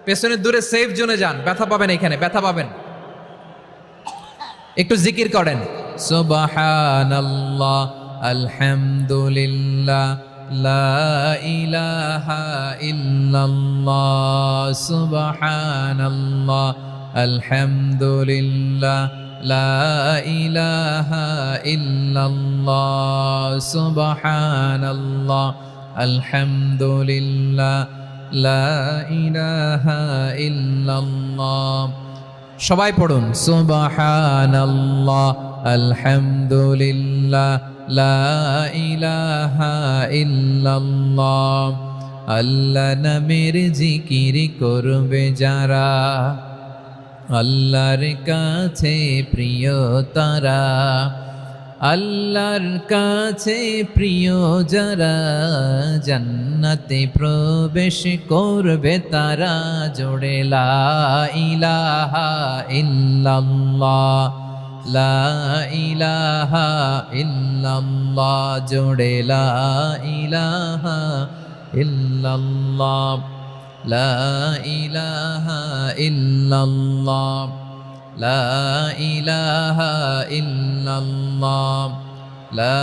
পেছনে দূরে সেফ জোনে যান, ব্যথা পাবেন, এখানে ব্যথা পাবেন। একটু জিকির করেন, সুবহানাল্লাহ আলহামদুলিল্লাহ লা ইলাহা ইল্লাল্লাহ, সুবহানাল্লাহ আলহামদুলিল্লাহ লা ইলাহা ইল্লাল্লাহ, সুবহানাল্লাহ আলহামদুলিল্লাহ লা ইলাহা ইল্লাল্লাহ। সবাই পড়ুন, সুবহানাল্লাহ আলহামদুলিল্লাহ লা ইলাহা ইল্লাল্লাহ। আল্লাহ নামের জিকির করবে যারা, আল্লাহর কাছে প্রিয় তারা, আল্লাহর কাছে প্রিয় যারা, জান্নাতে প্রবেশ করবে তারা। জোড়ে লা ইলাহা ইল্লাল্লাহ, লা ইলাহা ইল্লাল্লাহ, জোড়ে লা ইলাহা ইল্লাল্লাহ, লা ইলাহা ইল্লাল্লাহ, লা ইলাহা ইল্লাল্লাহ, লা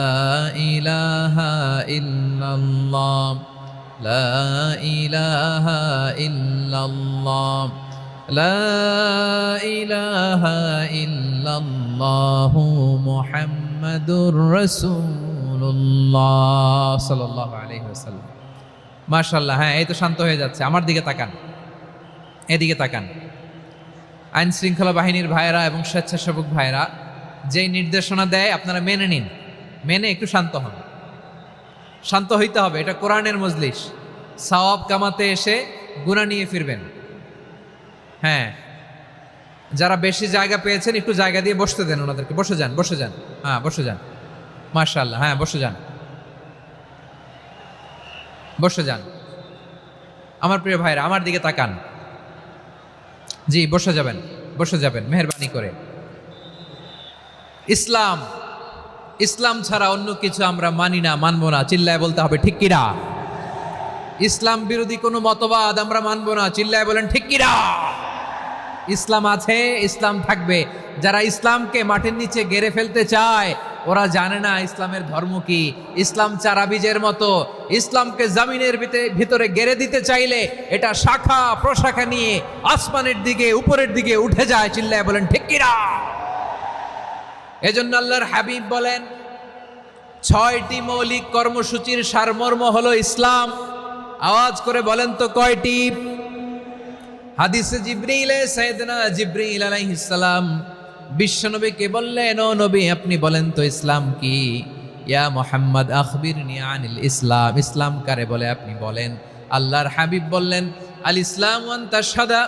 ইলাহা ইল্লাল্লাহ, লা ইলাহা ইল্লাল্লাহ, লা ইলাহা ইল্লাল্লাহ মুহাম্মাদুর রাসূলুল্লাহ সাল্লাল্লাহু আলাইহি ওয়াসাল্লাম। মাশাআল্লাহ। হ্যাঁ, এই তো শান্ত হয়ে যাচ্ছে। আমার দিকে তাকান, এদিকে তাকান। আইন শৃঙ্খলা বাহিনীর ভাইয়েরা এবং স্বেচ্ছাসেবক ভাইয়েরা যেই নির্দেশনা দেয় আপনারা মেনে নিন, মেনে একটু শান্ত হন। শান্ত হইতে হবে, এটা কোরআনের মজলিস। সওয়াব কামাতে এসে গুনাহ নিয়ে ফিরবেন। হ্যাঁ, যারা বেশি জায়গা পেয়েছেন একটু জায়গা দিয়ে বসতে দেন ওনাদেরকে। বসে যান, বসে যান। হ্যাঁ, বসে যান। মাশাআল্লাহ। হ্যাঁ, বসে যান, বসে যান। আমার প্রিয় ভাইরা আমার দিকে তাকান। জি, বসে যাবেন, বসে যাবেন মেহেরবানি করে। ইসলাম, ইসলাম ছাড়া অন্য কিছু আমরা মানি না, মানবো না। চিল্লায় বলতে হবে ঠিক কিনা? ইসলাম বিরোধী কোনো মতবাদ আমরা মানবো না। চিল্লায় বলেন ঠিক কিনা? ইসলাম আছে, ইসলাম থাকবে। যারা ইসলামকে মাটির নিচে গেড়ে ফেলতে চায় ওরা জানে না ইসলামের ধর্ম কি। ইসলাম চারা বীজের মতো, ইসলামকে জমিনের ভিতরে গেড়ে দিতে চাইলে এটা শাখা প্রশাখা নিয়ে আসমানের দিকে, উপরের দিকে উঠে যায়। চিল্লায় বলেন ঠিক কিনা? এজন্য আল্লাহর হাবিব বলেন 6টি মৌলিক কর্মসূচির সারমর্ম হলো ইসলাম। আওয়াজ করে বলেন তো কয়টি? হাদিসে জিবরিলে সাইয়েদনা জিবরিল আলাইহিস সালাম বিশ্বনবীকে বললেন, ও নবী আপনি বলেন তো ইসলাম কি? ইয়া মুহাম্মদ আখবিরনি আনিল ইসলাম, ইসলাম কারে বলে আপনি বলেন। আল্লাহর হাবিব বললেন, আল ইসলাম আন তাশহাদা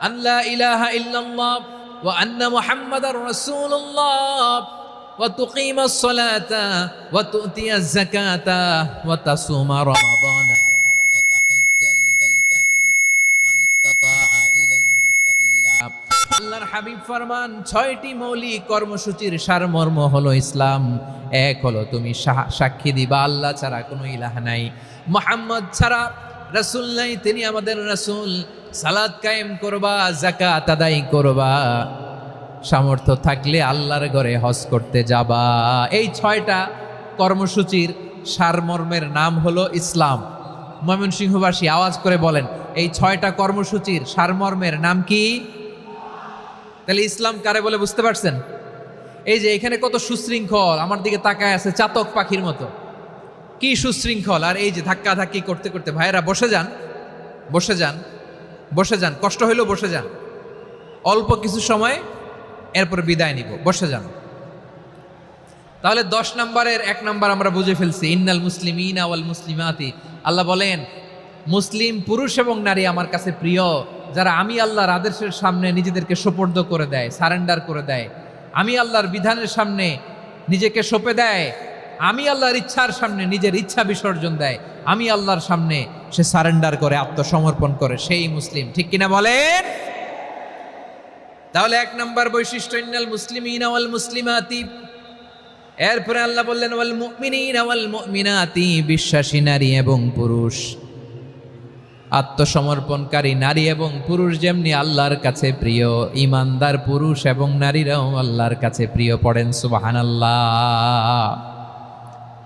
আল্লা ইলাহা ইল্লাল্লাহ ওয়া আন্না মুহাম্মাদার রাসূলুল্লাহ ওয়া তুকিমাস সালাতা ওয়া তুতিয়াজ যাকাতা ওয়া তাসুমা রমাদানা ওয়া তাহুজ্জাল বাইতা মান ইসতাতাআ ইলাইহি সাবিলা। আল্লাহর হাবিব ফরমান 6টি মৌলিক কর্মসূচির সারমর্ম হলো ইসলাম। এক হলো তুমি সাক্ষী দিবা আল্লাহ ছাড়া কোনো ইলাহ নাই, মুহাম্মদ ছাড়া রাসূল নাই, তিনি আমাদের রাসূল। সালাত কায়েম করবা, যাকাত আদায় করবা, সামর্থ্য থাকলে আল্লাহর ঘরে হজ করতে যাবা। এই 6টা কর্মসূচির সারমর্মের নাম হলো ইসলাম। ময়মনসিংহবাসী আওয়াজ করে বলেন, এই 6টা কর্মসূচির সারমর্মের নাম কি? তাহলে ইসলাম কারে বলে বুঝতে পারছেন? এই যে এখানে কত সুশৃঙ্খল, আমার দিকে তাকায় আছে চাতক পাখির মতো, কি সুশৃঙ্খল। আর এই যে ধাক্কা ধাক্কি করতে করতে, ভাইয়েরা বসে যান, বসে যান, বসে যান, কষ্ট হইলেও বসে যান, অল্প কিছু সময় এরপর বিদায় নিব, বসে যান। তাহলে 10 নম্বরের 1 নম্বর আমরা বুঝে ফেলছি, ইন্নাল মুসলিমিনা ওয়াল মুসলিমাতি। আল্লাহ বলেন মুসলিম পুরুষ এবং নারী আমার কাছে প্রিয়, যারা আমি আল্লাহর আদেশের সামনে নিজেদেরকে সোপর্দ করে দেয়, সারেন্ডার করে দেয়, আমি আল্লাহর বিধানের সামনে নিজেকে সঁপে দেয়, আমি আল্লাহর ইচ্ছার সামনে নিজের ইচ্ছা বিসর্জন দেয়, আমি আল্লাহর সামনে সে সারেন্ডার করে, আত্মসমর্পণ করে, সেই মুসলিম। ঠিক কিনা বলেন? তাহলে 1 নম্বর বৈশিষ্ট্য ইন্নাল মুসলিমিনা ওয়াল মুসলিমাতি। এরপরে আল্লাহ বললেন ওয়াল মুমিনিনা ওয়াল মুমিনাতি, বিশ্বাসী নারী এবং পুরুষ, আত্মসমর্পণকারী নারী এবং পুরুষ যেমনি আল্লাহর কাছে প্রিয়, ইমানদার পুরুষ এবং নারীরাও আল্লাহর কাছে প্রিয়। পড়েন সুবহানাল্লাহ।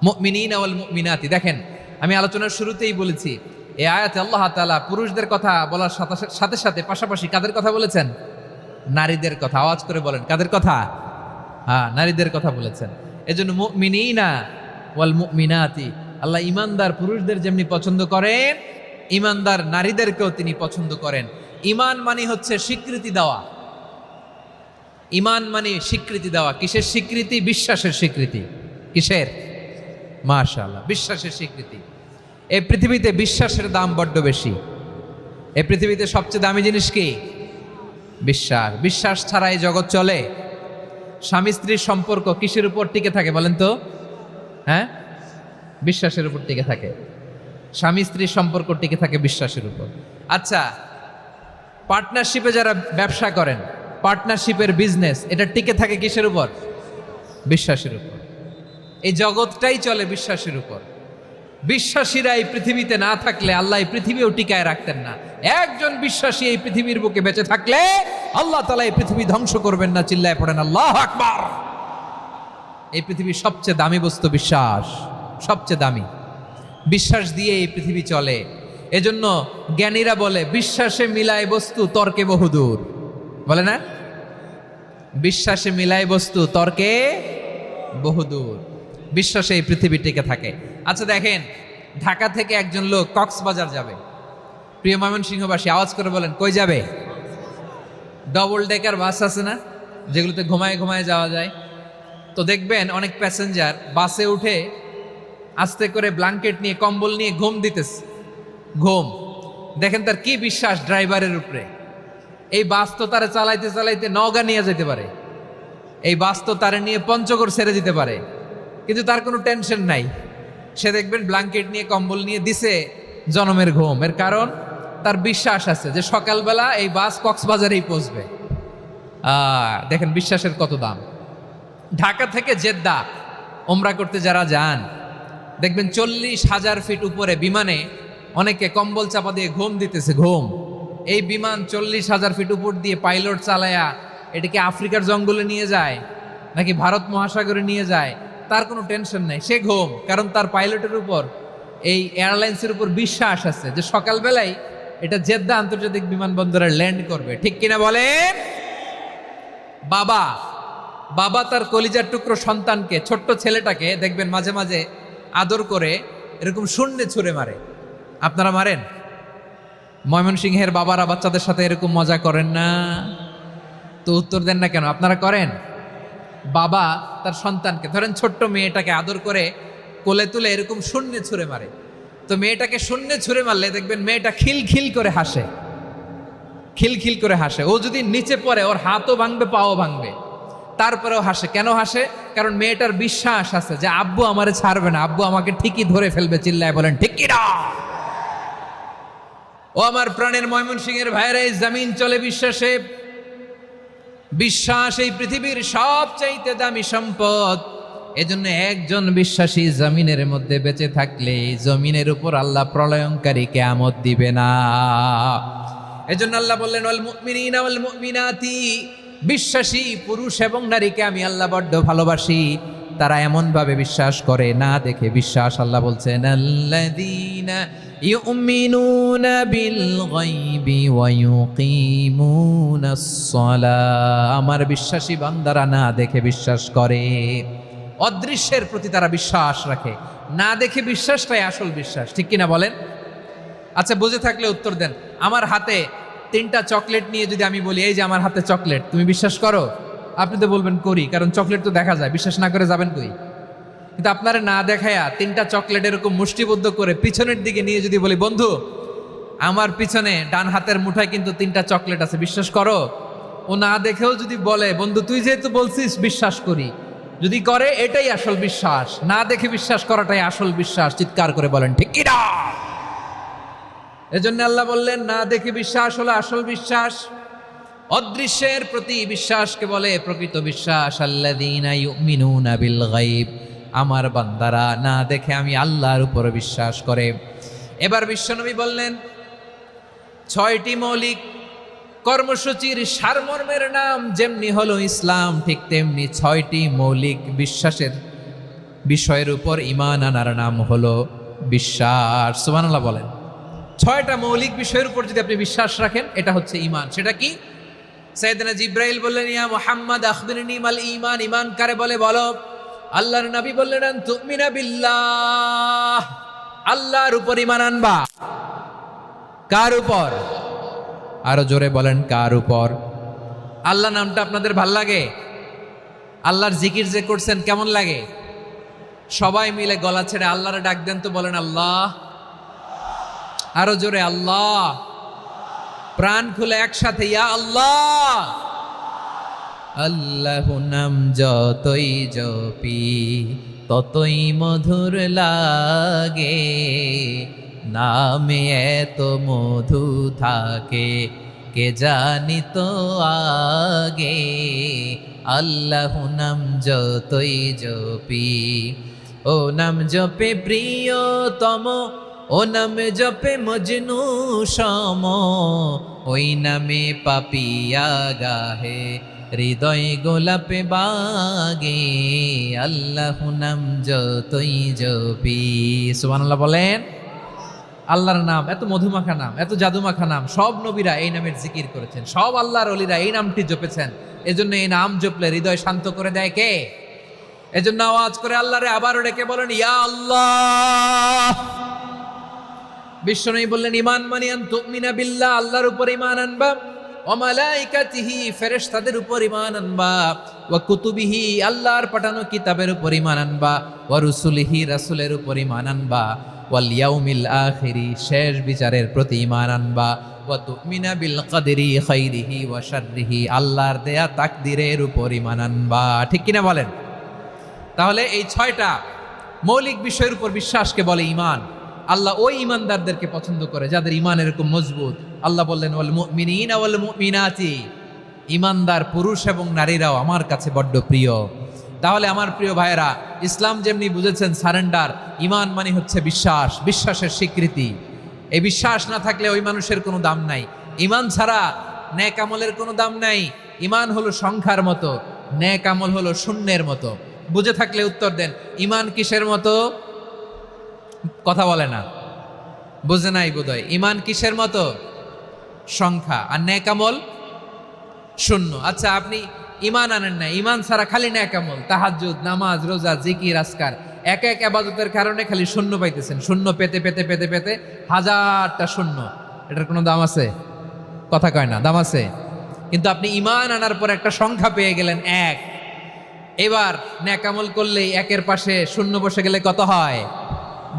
মুমিনিনা ওয়াল মুমিনাতি। দেখেন, আমি আলোচনার শুরুতেই বলেছি, এই আয়াতে আল্লাহ তাআলা পুরুষদের কথা বলার সাথে সাথে পাশাপাশি কাদের কথা বলেছেন? নারীদের কথা। আওয়াজ করে বলেন, কাদের কথা? হ্যাঁ, নারীদের কথা বলেছেন। এজন্য মুমিনিনা ওয়াল মুমিনাতি, আল্লাহ ইমানদার পুরুষদের যেমনি পছন্দ করেন, ইমানদার নারীদেরকেও তিনি পছন্দ করেন। ঈমান মানে হচ্ছে স্বীকৃতি দেওয়া। ঈমান মানে স্বীকৃতি দেওয়া। কিসের স্বীকৃতি? বিশ্বাসের স্বীকৃতি। কিসের? মাশাআল্লাহ, বিশ্বাসের স্বীকৃতি। এই পৃথিবীতে বিশ্বাসের দাম বড্ড বেশি। এই পৃথিবীতে সবচেয়ে দামি জিনিস কি? বিশ্বাস। বিশ্বাস ছাড়া এই জগৎ চলে? স্বামী স্ত্রীর সম্পর্ক কিসের উপর টিকে থাকে বলেন তো? হ্যাঁ, বিশ্বাসের উপর টিকে থাকে। স্বামী স্ত্রীর সম্পর্ক টিকে থাকে বিশ্বাসের উপর। আচ্ছা, পার্টনারশিপে যারা ব্যবসা করেন, পার্টনারশিপের বিজনেস, এটা টিকে থাকে কিসের উপর? বিশ্বাসের উপর। এই জগৎটাই চলে বিশ্বাসের উপর। বিশ্বাসীরা এই পৃথিবীতে না থাকলে আল্লাহ এই পৃথিবীও টিকায় রাখতেন না। একজন বিশ্বাসী এই পৃথিবীর বুকে বেঁচে থাকলে আল্লাহ তাআলা এই পৃথিবী ধ্বংস করবেন না। চিল্লায় পড়েন আল্লাহু আকবার। এই পৃথিবীর সবচেয়ে দামি বস্তু বিশ্বাস, সবচেয়ে দামি। বিশ্বাস দিয়ে এই পৃথিবী চলে। এজন্য জ্ঞানীরা বলে বিশ্বাসে মিলায় বস্তু, তর্কে বহুদূর। বলে না? বিশ্বাসে মিলায় বস্তু, তর্কে বহুদূর। বিশ্বাসে এই পৃথিবী টিকে থাকে। আচ্ছা দেখেন, ঢাকা থেকে একজন লোক কক্সবাজার যাবে। প্রিয় ময়মনসিংহবাসী আওয়াজ করে বলেন, কই যাবে? ডবল ডেকার বাস আছে না, যেগুলোতে ঘুমায় ঘুমায় যাওয়া যায়। তো দেখবেন অনেক প্যাসেঞ্জার বাসে উঠে আস্তে করে ব্ল্যাঙ্কেট নিয়ে, কম্বল নিয়ে ঘুম দিতেছে। ঘুম দেখেন তার কি বিশ্বাস ড্রাইভারের উপরে। এই বাস তো তারা চালাইতে চালাইতে নওগাঁ নিয়ে যেতে পারে, এই বাস তো তারা নিয়ে পঞ্চগড় ছেড়ে দিতে পারে, কিন্তু তার কোনো টেনশন নাই। সে দেখবেন ব্ল্যাঙ্কেট নিয়ে, কম্বল নিয়ে দিছে জনমের ঘুম। এর কারণ তার বিশ্বাস আছে যে সকালবেলা এই বাস কক্সবাজারেই পৌঁছবে। দেখেন বিশ্বাসের কত দাম। ঢাকা থেকে জেদ্দা ওমরা করতে যারা যান, দেখবেন 40,000 ফিট উপরে বিমানে অনেকে কম্বল চাপা দিয়ে ঘুম দিতেছে। ঘুম। এই বিমান 40,000 ফিট উপর দিয়ে পাইলট চালায়া এটাকে আফ্রিকার জঙ্গলে নিয়ে যায় নাকি ভারত মহাসাগরে নিয়ে যায়, তার কোনো টেনশন নেই। সে ঘুম, কারণ তার পাইলটের উপর, এই এয়ারলাইন্সের উপর বিশ্বাস আছে যে সকালবেলায় এটা জেদ্দা আন্তর্জাতিক বিমানবন্দরে ল্যান্ড করবে। ঠিক কিনা বলেন? বাবা বাবা তার কলিজার টুকরো সন্তানকে, ছোট্ট ছেলেটাকে দেখবেন মাঝে মাঝে আদর করে এরকম শূন্যে ছুঁড়ে মারে। আপনারা মারেন? ময়মনসিংহের বাবারা বাচ্চাদের সাথে এরকম মজা করেন না? তো উত্তর দেন না কেন? আপনারা করেন? বাবা তার সন্তানকে, ধরেন ছোট্ট মেয়েটাকে আদর করে কোলে তুলে এরকম শূন্যে ছুঁড়ে মারে। তো মেয়েটাকে শূন্যে ছুঁড়ে মারলে দেখবেন মেয়েটা খিলখিল করে হাসে, খিলখিল করে হাসে। ও যদি নিচে পড়ে ওর হাতও ভাঙবে, পাও ভাঙবে, তারপরেও হাসে। কেন হাসে? কারণ মেয়েটার বিশ্বাস আছে যে আব্বু আমারে ছাড়বে না, আব্বু আমাকে ঠিকই ধরে ফেলবে। চিল্লায় বলেন ঠিক কিনা? ও আমার প্রাণের ময়মনসিংহের ভাইয়েরা, এই জমিন চলে বিশ্বাসে। বিশ্বাস এই পৃথিবীর সবচাইতে দামি সম্পদ। এজন্য একজন বিশ্বাসী জমিনের মধ্যে বেঁচে থাকলে জমিনের উপর আল্লাহ প্রলয়ঙ্কারী কিয়ামত দিবে না। এজন্য আল্লাহ বললেন ওয়াল মুমিনিনা ওয়াল মুমিনাতি, বিশ্বাসী পুরুষ এবং নারীকে আমি আল্লাহ বড্ড ভালোবাসি। তারা এমনভাবে বিশ্বাস করে না দেখে বিশ্বাস। আল্লাহ বলছেন আল্লাযীনা ইউমিনুনা বিল গায়বি ওয়া ইউকিমুনাস সালাহ। আমার বিশ্বাসী বান্দারা না দেখে বিশ্বাস করে, অদৃশ্যের প্রতি তারা বিশ্বাস রাখে। না দেখে বিশ্বাসটাই আসল বিশ্বাস, ঠিক কিনা বলেন? আচ্ছা, বুঝে থাকলে উত্তর দেন। আমার হাতে 3টা চকলেট নিয়ে যদি আমি বলি এই যে আমার হাতে চকলেট, তুমি বিশ্বাস করো? আপনি তো বলবেন করি, কারণ চকলেট তো দেখা যায়। বিশ্বাস না করে যাবেন কই? কিন্তু আপনারা না দেখায়া 3টা চকলেট এরকম মুষ্টিবদ্ধ করে পিছনের দিকে নিয়ে যদি বলি বন্ধু আমার পিছনে ডান হাতের মুঠায় কিন্তু 3টা চকলেট আছে, বিশ্বাস করো? ও না দেখেও যদি বলে বন্ধু তুই যেহেতু বলছিস বিশ্বাস করি, যদি করে এটাই আসল বিশ্বাস। না দেখে বিশ্বাস করাটাই আসল বিশ্বাস। চিৎকার করে বলেন ঠিক কি না? এজন্য আল্লাহ বললেন না দেখে বিশ্বাস হলো আসল বিশ্বাস। অদৃশ্যের প্রতি বিশ্বাসকে বলে প্রকৃত বিশ্বাস। আল্লাযীনা ইউমিনুনা বিল গায়ব, আমার বান্দারা না দেখে আমি আল্লাহর উপর বিশ্বাস করে। এবার বিশ্বনবী বললেন 6টি মৌলিক কর্মসূচির সারমর্মের নাম যেমনি হলো ইসলাম, ঠিক তেমনি 6টি মৌলিক বিশ্বাসের বিষয়ের উপর ঈমান আনার নাম হলো বিশ্বাস। সুবহানাল্লাহ বলেন। 6টা মৌলিক বিষয়ের উপর যদি আপনি বিশ্বাস রাখেন এটা হচ্ছে ঈমান। সেটা কি? সাইয়েদনা জিবরাইল বললেন ইয়া মুহাম্মদ আখবিরনি মাল ঈমান। ঈমান কারে বলে বলো? আল্লাহর নবী বললেন আন তুমিনা বিল্লাহ, আল্লাহর উপর ঈমান আনবা। কার উপর? আরো জোরে বলেন কার উপর? আল্লাহ নামটা আপনাদের ভাল লাগে? আল্লাহর জিকির যে করছেন কেমন লাগে? সবাই মিলে গলা ছেড়ে আল্লাহরে ডাক দেন তো, বলেন আল্লাহ। আরো জোরে আল্লাহ। প্রাণ খুলে একসাথে ইয়া আল্লাহ। আল্লাহু নাম যতই জপি ততই মধুর লাগে, নামে এত মধু থাকে কে জানি তো আগে। আল্লাহু নাম যতই জপি, ও নাম জপে প্রিয়তম, ও নামে জপে মজনু সম, ওই নামে পাপিয়া গাহে হৃদয় গোলাপে বাগে। আল্লাহু নাম যতই জপি। সুবহানাল্লাহ বলেন। আল্লাহর নাম এত মধুমাখা নাম, এত জাদুমাখা নাম। সব নবীরা এই নামের জিকির করেছেন, সব আল্লাহর ওলিরা এই নামটি জপেছেন। এজন্য এই নাম জপলে হৃদয় শান্ত করে দেয় কে? এজন্য আওয়াজ করে আল্লাহরে আবারও ডেকে বলেন ইয়া আল্লাহ। বিশ্বনবী বললেন ঈমান মানে আন তুমিনা বিল্লাহ, আল্লাহর উপর ঈমান আনবা, ওয়া মালাইকাতিহি, ফেরেশতাদের উপর ঈমান আনবা, ওয়া কুতুবিহি, আল্লাহর পাঠানো কিতাবের উপর ঈমান আনবা, ওয়া রুসুলিহি, রাসূলের উপর ঈমান আনবা, ওয়াল ইয়াউমিল আখিরি, শেষ বিচারের প্রতি ঈমান আনবা, ওয়া তুমিনা বিল কদরি খাইরিহি ওয়া শাররিহি, আল্লাহর দেয়া তাকদীরের উপর ঈমান আনবা। ঠিক কিনা বলেন? তাহলে এই 6টা মৌলিক বিষয়ের উপর বিশ্বাসকে বলে ঈমান। আল্লাহ ওই ঈমানদারদেরকে পছন্দ করে যাদের ঈমান এরকম মজবুত। আল্লাহ বললেন ওয়াল মুমিনিনা ওয়াল মুমিনাতি, ঈমানদার পুরুষ এবং নারীরাও আমার কাছে বড্ড প্রিয়। তাহলে আমার প্রিয় ভাইয়েরা, ইসলাম যেমনি বুঝেছেন সারেন্ডার, ঈমান মানে হচ্ছে বিশ্বাস, বিশ্বাসের স্বীকৃতি। এই বিশ্বাস না থাকলে ওই মানুষের কোনো দাম নাই। ঈমান ছাড়া নেক আমলের কোনো দাম নাই। ঈমান হলো সংখ্যার মতো, নেক আমল হলো শূন্যের মতো। বুঝে থাকলে উত্তর দেন। ঈমান কিসের মতো? কথা বলে না, বুঝে নাই বোধহয়। ঈমান কিসের মতো? সংখ্যা। আর নেক আমল শূন্য। আচ্ছা, আপনি ঈমান আনেন না, ঈমান ছাড়া খালি নেক আমল, তাহাজ্জুদ, নামাজ, রোজা, জিকির, আজকার, এক এক ইবাদতের কারণে খালি শূন্য পাইতেছেন। শূন্য পেতে পেতে পেতে পেতে হাজারটা শূন্য। এটার কোনো দাম আছে? কথা কয় না, দাম আছে। কিন্তু আপনি ঈমান আনার পর একটা সংখ্যা পেয়ে গেলেন, এক। এবার নেক আমল করলেই একের পাশে শূন্য বসে গেলে কত হয়?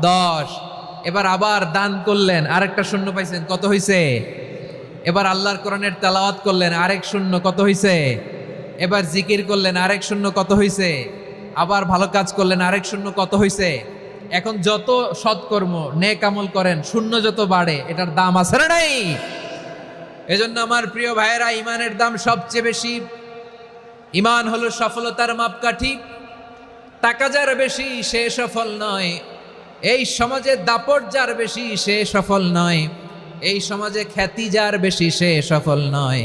10। এবার আবার দান করলেন, আরেকটা শূন্য পাইছেন, কত হইছে? এবার আল্লাহর কোরআনের তেলাওয়াত করলেন, আরেক শূন্য, কত হইছে? এবার জিকির করলেন, আরেক শূন্য, কত হইছে? আবার ভালো কাজ করলেন, আরেক শূন্য, কত হইছে? এখন যত সৎকর্ম নেক আমল করেন, শূন্য যত বাড়ে, এটার দাম আছে না নাই? এজন্য আমার প্রিয় ভাইয়েরা, ঈমানের দাম সবচেয়ে বেশি। ঈমান হলো সফলতার মাপকাঠি। টাকা যার বেশি সে সফল নয়, এই সমাজে দাপট যার বেশি সে সফল নয়, এই সমাজে খ্যাতি যার বেশি সে সফল নয়,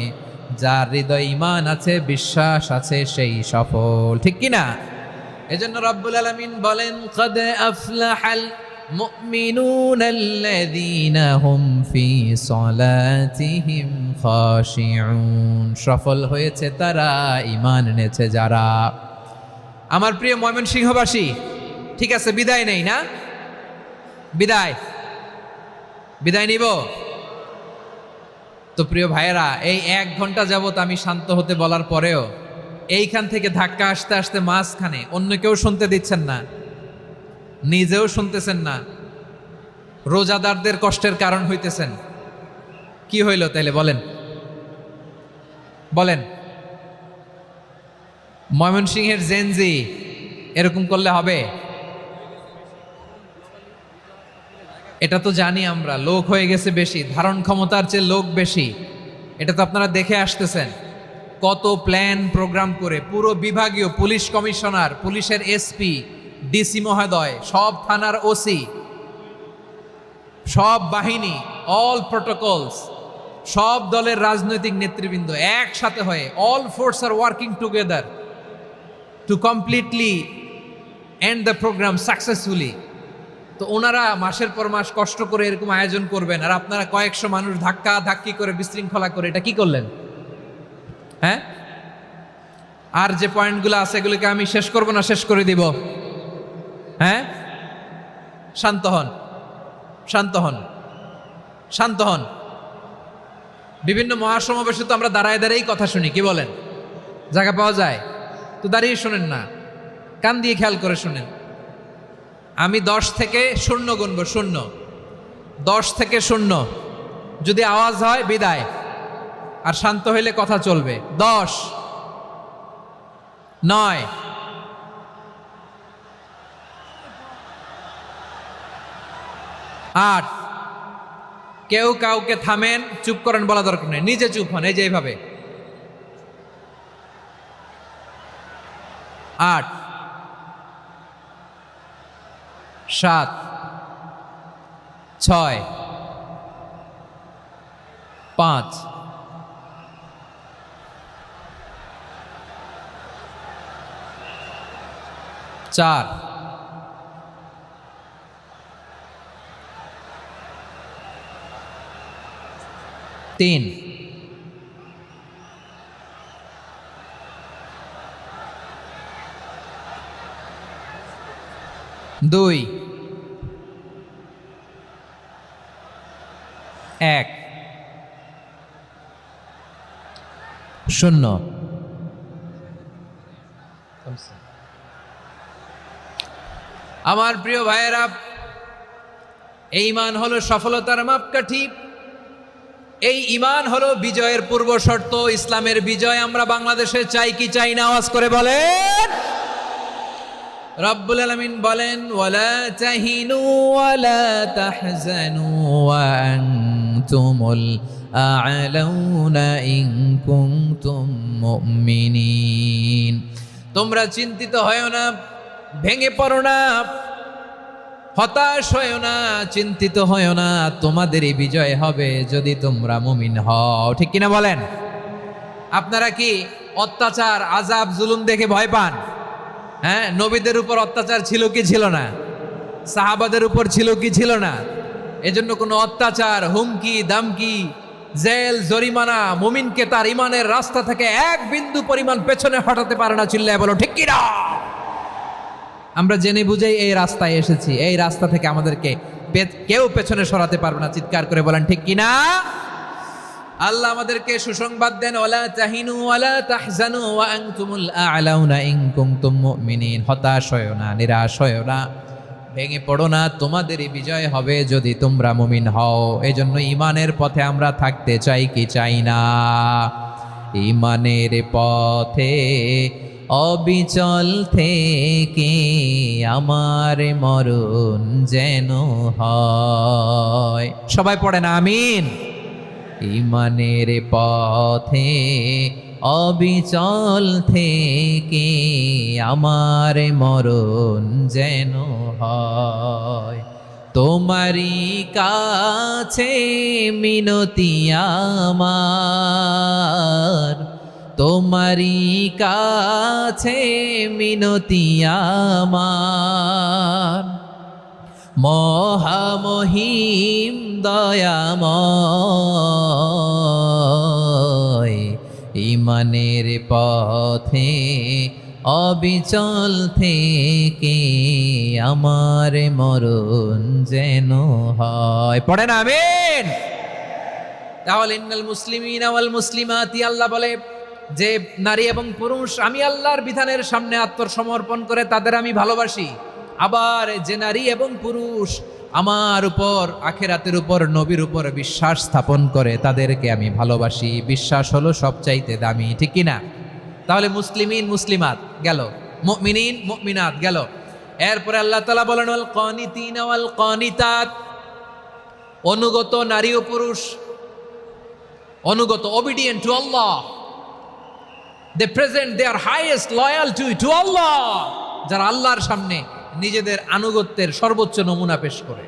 যার হৃদয় ঈমান আছে, বিশ্বাস আছে, সেই সফল। ঠিক কি না? এজন্য রব্বুল আলামিন বলেন, ক্বাদ আফলাহাল মুমিনুনাল্লাযীনা হুম ফি সলাতিহিম খাশিউন। সফল হয়েছে তারা, ঈমান এনেছে যারা। আমার প্রিয় ময়মনসিংহবাসী, ঠিক আছে, বিদায় নেই না? বিদায় নিব তো। প্রিয় ভাইয়েরা, এই 1 ঘন্টা যাবত আমি শান্ত হতে বলার পরেও এইখান থেকে ধাক্কা আসতে আসতে মাঝখানে অন্য কেউ শুনতে দিচ্ছেন না, নিজেও শুনতেছেন না, রোজাদারদের কষ্টের কারণ হইতেছেন। কি হইল তাইলে বলেন? ময়মনসিংহের জেনজি এরকম করলে হবে? এটা তো জানি আমরা, লোক হয়ে গেছে বেশি, ধারণ ক্ষমতার চেয়ে লোক বেশি। এটা তো আপনারা দেখে আসতেছেন, কত প্ল্যান প্রোগ্রাম করে পুরো বিভাগীয় পুলিশ কমিশনার, পুলিশের এসপি, ডিসি মহোদয়, সব থানার ওসি, সব বাহিনী, অল প্রোটোকলস, সব দলের রাজনৈতিক নেতৃবৃন্দ একসাথে হয়ে, all force are working together to completely and the program successfully. তো ওনারা মাসের পর মাস কষ্ট করে এরকম আয়োজন করবেন, আর আপনারা কয়েকশো মানুষ ধাক্কা ধাক্কি করে বিশৃঙ্খলা করে এটা কি করলেন? হ্যাঁ, আর যে পয়েন্টগুলো আছে এগুলোকে আমি শেষ করব না শেষ করে দিব? হ্যাঁ, শান্ত হন, শান্ত হন, শান্ত হন। বিভিন্ন মহাসমাবেশে তো আমরা দাঁড়ায় দাঁড়িয়েই কথা শুনি, কি বলেন? জায়গা পাওয়া যায় তো দাঁড়িয়ে শোনেন না, কান দিয়ে খেয়াল করে শোনেন। আমি 10 থেকে 0 গুনব, 0, 10 থেকে 0, যদি আওয়াজ হয় বিদায়, আর শান্ত হইলে কথা চলবে। 10, 9, 8। কেউ কাউকে থামেন, চুপ করেন বলা দরকার নেই, নিজে চুপ হন, এই যে এইভাবে। 8, 7, 6, 5, 4, 3, 2, 1, 0। আমার প্রিয় ভাইয়েরা, এই ঈমান হলো সফলতার মাপকাঠি, এই ঈমান হলো বিজয়ের পূর্ব শর্ত। ইসলামের বিজয় আমরা বাংলাদেশে চাই কি চাই না? আওয়াজ করে বলেন। রব্বুল আলামিন বলেন, ওয়ালা তাহিনু ওয়ালা তাহজানু ওয়া আনতুমুল আ'লাউনা ইন কুনতুম মুমিনিন। তোমরা চিন্তিত হয়ো না, ভেঙে পড়ো না, হতাশ হয়ো না, চিন্তিত হয়ো না, তোমাদেরই বিজয় হবে যদি তোমরা মুমিন হও। ঠিক কিনা বলেন? আপনারা কি অত্যাচার, আযাব, জুলুম দেখে ভয় পান? হ্যাঁ, নবীদের উপর অত্যাচার ছিল কি ছিল না? সাহাবাদের উপর ছিল কি ছিল না? এজন্য কোনো অত্যাচার, হুমকি, দামকি, জেল, জরিমানা মুমিনকে তার ইমানের রাস্তা থেকে 1 বিন্দু পরিমাণ পেছনে হটাতে পারে না। চিল্লায় বলো ঠিক কিনা? আমরা জেনে বুঝেই এই রাস্তায় এসেছি, এই রাস্তা থেকে আমাদেরকে কেউ পেছনে সরাতে পারবে না। চিৎকার করে বলেন ঠিক কিনা? আল্লাহ আমাদেরকে সুসংবাদ দেন, ওয়ালা তাহিনু ওয়ালা তাহজানু ওয়া আনতুমুল আ'লাউনা ইন কুনতুম মুমিনিন। হতাশ হয়ো না, নিরাশ হয়ো না, ভেঙে পড়ো না, তোমাদেরই বিজয় হবে যদি তোমরা মুমিন হও। এজন্য ঈমানের পথে আমরা থাকতে চাই কি চাই না? ঈমানের পথে অবিচল থেকে আমার মরণ যেন হয়। সবাই পড়েন আমিন। ঈমানের পথে অবিচল থেকে আমার মরণ যেন হয়। তোমারি কাছে মিনতি আমার, তোমারি কাছে মিনতি আমার, মহামহিম দয়াময়, ইমানের পথে অবিচল থেকে আমার মরণ যেন হয়। পড়েন আমিন। তাহলে ইন্নাল মুসলিমিনা ওয়াল মুসলিমাতি, আল্লাহ বলে যে নারী এবং পুরুষ আমি আল্লাহর বিধানের সামনে আত্মসমর্পণ করে তাদের আমি ভালোবাসি। আবার যে নারী এবং পুরুষ আমার উপর, আখিরাতের উপর, নবীর উপর বিশ্বাস স্থাপন করে তাদেরকে আমি ভালোবাসি। বিশ্বাস হলো সবচাইতে দামি, ঠিক কি না? তাহলে মুসলিমিন মুসলিমাত গেল, মুমিনিন মুমিনাত গেল। এরপরে আল্লাহ তাআলা বলেন ওয়াল কানিতিনা ওয়াল কানিতাত, অনুগত নারী ও পুরুষ, অনুগত, obedient to Allah, they present their highest loyalty to Allah, যারা আল্লাহর সামনে নিজেদের আনুগত্যের সর্বোচ্চ নমুনা পেশ করে,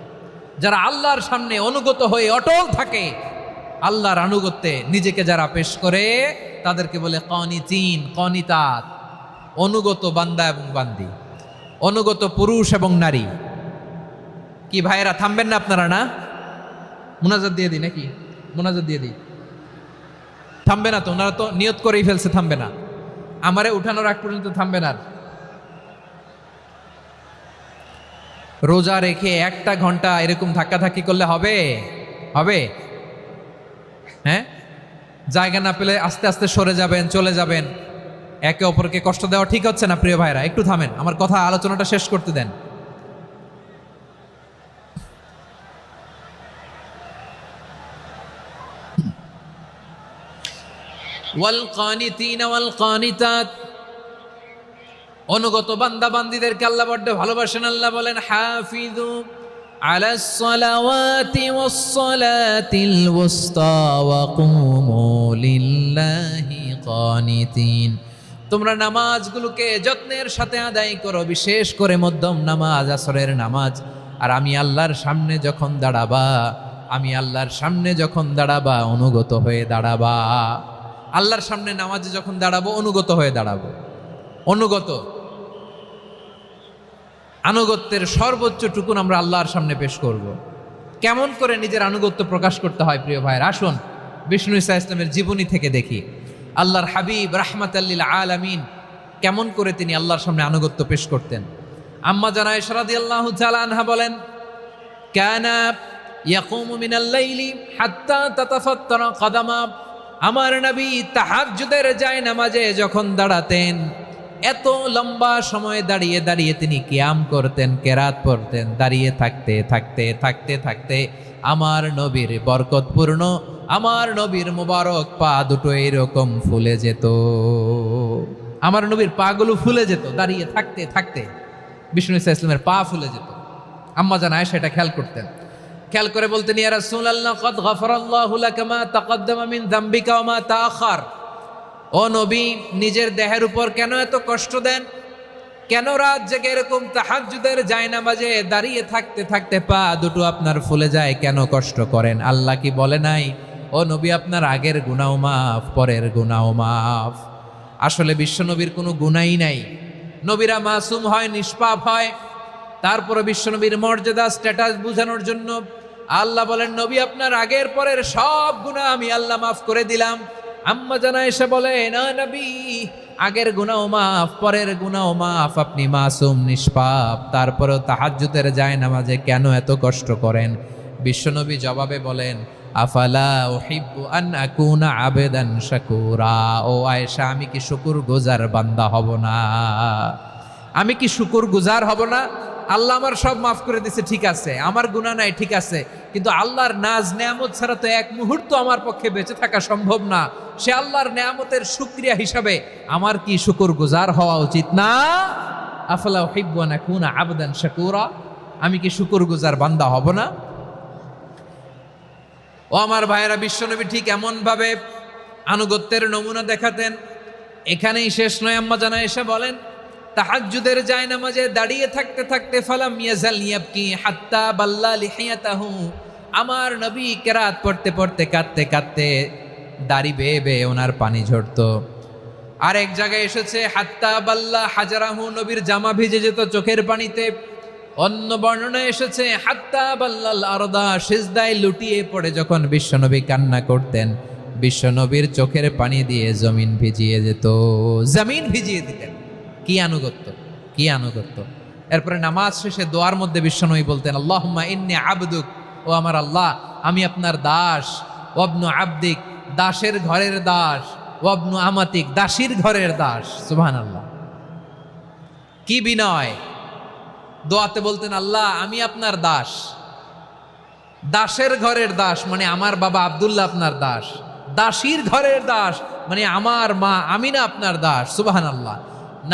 যারা আল্লাহর সামনে অনুগত হয়ে অটল থাকে, আল্লাহর আনুগত্যে নিজেকে যারা পেশ করে তাদেরকে বলে কানিতিন কানিতাত, অনুগত বান্দা এবং বান্দি, অনুগত পুরুষ এবং নারী। কি ভাইয়েরা থামবেন না আপনারা? না, মুনাজাত দিয়ে দিই নাকি? মুনাজাত দিয়ে দিই। থামবে না তো? ওনারা তো নিয়ত করেই ফেলছে থামবে না। আমারে উঠানোর আগ পর্যন্ত থামবে না। রোজা রেখে 1টা ঘন্টা এরকম ধাক্কাধাক্কি করলে হবে? হবে? হ্যাঁ, জায়গা না পেলে আস্তে আস্তে সরে যাবেন, চলে যাবেন। একে অপরকে কষ্ট দেওয়া ঠিক হচ্ছে না প্রিয় ভাইরা। একটু থামেন, আমার কথা আলোচনাটা শেষ করতে দেন। ওয়াল কানিতিনা ওয়াল কানিতাত, অনুগত বান্দা বান্দীদেরকে আল্লাহ বড্ড ভালোবাসেন। আল্লাহ বলেন হাফিজু আলাস সালাওয়াতি ওয়াস সালাতিল ওয়াসতা ওয়া কুমু লিল্লাহি কানিতিন, তোমরা নামাজগুলোকে যত্নের সাথে আদায় করো, বিশেষ করে মধ্যম নামাজ, আসরের নামাজ। আর আমি আল্লাহর সামনে যখন দাঁড়াবা, আমি আল্লাহর সামনে যখন দাঁড়াবা অনুগত হয়ে দাঁড়াবা। আল্লাহর সামনে নামাজে যখন দাঁড়াবো অনুগত হয়ে দাঁড়াবো। অনুগত, আনুগত্যের সর্বোচ্চ টুকুন আমরা আল্লাহর সামনে পেশ করব। কেমন করে নিজের আনুগত্য প্রকাশ করতে হয় প্রিয় ভাইয়ের, আসুন বিষ্ণু ঈসা ইসলামের জীবনী থেকে দেখি। আল্লাহর হাবিব রাহমাতাল লিল আলামিন কেমন করে তিনি আল্লাহর সামনে আনুগত্য পেশ করতেন। আম্মা জানা আয়েশা রাদিয়াল্লাহু তাআলা আনহা বলেন, কানা ইয়াকুমু মিনাল লাইলি হাত্তা তাতাফাত্তারা কদামা, আমার নবী তাহাজ্জুদের জায়নামাজে যখন দাঁড়াতেন এত লম্বা সময় দাঁড়িয়ে দাঁড়িয়ে তিনি কিয়াম করতেন, কেরাত পড়তেন। দাঁড়িয়ে থাকতে থাকতে থাকতে থাকতে আমার নবীর বরকতপূর্ণ, আমার নবীর মুবারক পা দুটো এরকম ফুলে যেত। আমার নবীর পাগুলো ফুলে যেত দাঁড়িয়ে থাকতে থাকতে। বিষ্ণু ঈসা ইসলামের পা ফুলে যেত। আম্মা জান আয়েশা এটা খেয়াল করতেন। খেয়াল করে বলতেন, ইয়া রাসূলুল্লাহ কদ গফারাল্লাহু লাকা মা তাকদ্দামা মিন যামবিকা ওয়া মা তাআখার। ও নবী, নিজের দেহের উপর কেন এত কষ্ট দেন? কেন রাত জেগে এরকম তাহাজ্জুদের জায়নামাজে দাঁড়িয়ে থাকতে থাকতে পা দুটো আপনার ফুলে যায়? কেন কষ্ট করেন? আল্লাহ কি বলে নাই, ও নবী আপনার আগের গুনাহ মাফ, পরের গুনাহ মাফ? আসলে বিশ্বনবীর কোনো গুনাহই নাই। নবীরা মাসুম হয়, নিষ্পাপ হয়। তারপরে বিশ্বনবীর মর্যাদা, স্ট্যাটাস বোঝানোর জন্য আল্লাহ বলেন, নবী আপনার আগের পরের সব গুনাহ আমি আল্লাহ মাফ করে দিলাম। আম্মা জানা এসে বলে, না নবী, আগের গুনাহ মাফ, পরের গুনাহ মাফ, আপনি মাসুম, নিষ্পাপ, তারপরেও তাহাজ্জুদের জায়নামাজে কেন এত কষ্ট করেন? বিশ্বনবী জবাবে বলেন, আফালা উহিব্বু আন আকুনা আবেদান শাকুরা। ও আয়েশা, আমি কি শুকরগুজার বান্দা হব না? আমি কি শুকরগুজার হব না? আল্লাহ আমার সব মাফ করে দিছে, ঠিক আছে, আমার গুনাহ নাই, ঠিক আছে, কিন্তু আল্লাহর নাজ নেয়ামত ছাড়া তো এক মুহূর্ত আমার পক্ষে বেঁচে থাকা সম্ভব না। সে আল্লাহর নেয়ামতের শুকরিয়া হিসাবে আমার কি শুকরগুজার হওয়া উচিত না? আফালা উহিব্বু আন আকুনা আবদান শাকুরা, আমি কি শুকরগুজার বান্দা হব না? ও আমার ভাইয়েরা, বিশ্বনবী ঠিক এমন ভাবে আনুগত্যের নমুনা দেখাতেন। এখানেই শেষ নয়। আম্মা জানা এসে বলেন, তাহাজ্জুদের জায়নামাজে দাঁড়িয়ে থাকতে থাকতে ফালাম ইয়াজাল ইয়াবকি হাত্তা বাল্লা লিহিয়াতাহু, আমার নবী কেরাত পড়তে পড়তে কাঁদতে কাঁদতে দাড়ি বেয়ে বেয়ে ওনার পানি ঝরতো। আর এক জায়গায় এসেছে হাত্তা বাল্লা হাজারাহু, নবীর জামা ভিজে যেত চোখের পানিতে। অন্য বর্ণনায় এসেছে হাত্তা বাল্লাল আরদা, সিজদায় লুটিয়ে পড়ে যখন বিশ্বনবী কান্না করতেন, বিশ্বনবীর চোখের পানি দিয়ে জমিন ভিজিয়ে যেত, জমিন ভিজিয়ে দিতেন। কি আনুগত্য, কি আনুগত্য। এরপরে নামাজ শেষে দোয়ার মধ্যে বিশ্বনবী বলতেন, আল্লাহুম্মা ইন্নী আবদুক, ও আমার আল্লাহ আমি আপনার দাস, ওয়াবনু আবদিক, দাসের ঘরের দাস, ওয়াবনু আমাতিক, দাসীর ঘরের দাস। সুবহানাল্লাহ, কি বিনয়। দোয়াতে বলতেন, আল্লাহ আমি আপনার দাস, দাসের ঘরের দাস মানে আমার বাবা আব্দুল্লাহ আপনার দাস, দাসীর ঘরের দাস মানে আমার মা আমিনা আপনার দাস। সুবহানাল্লাহ।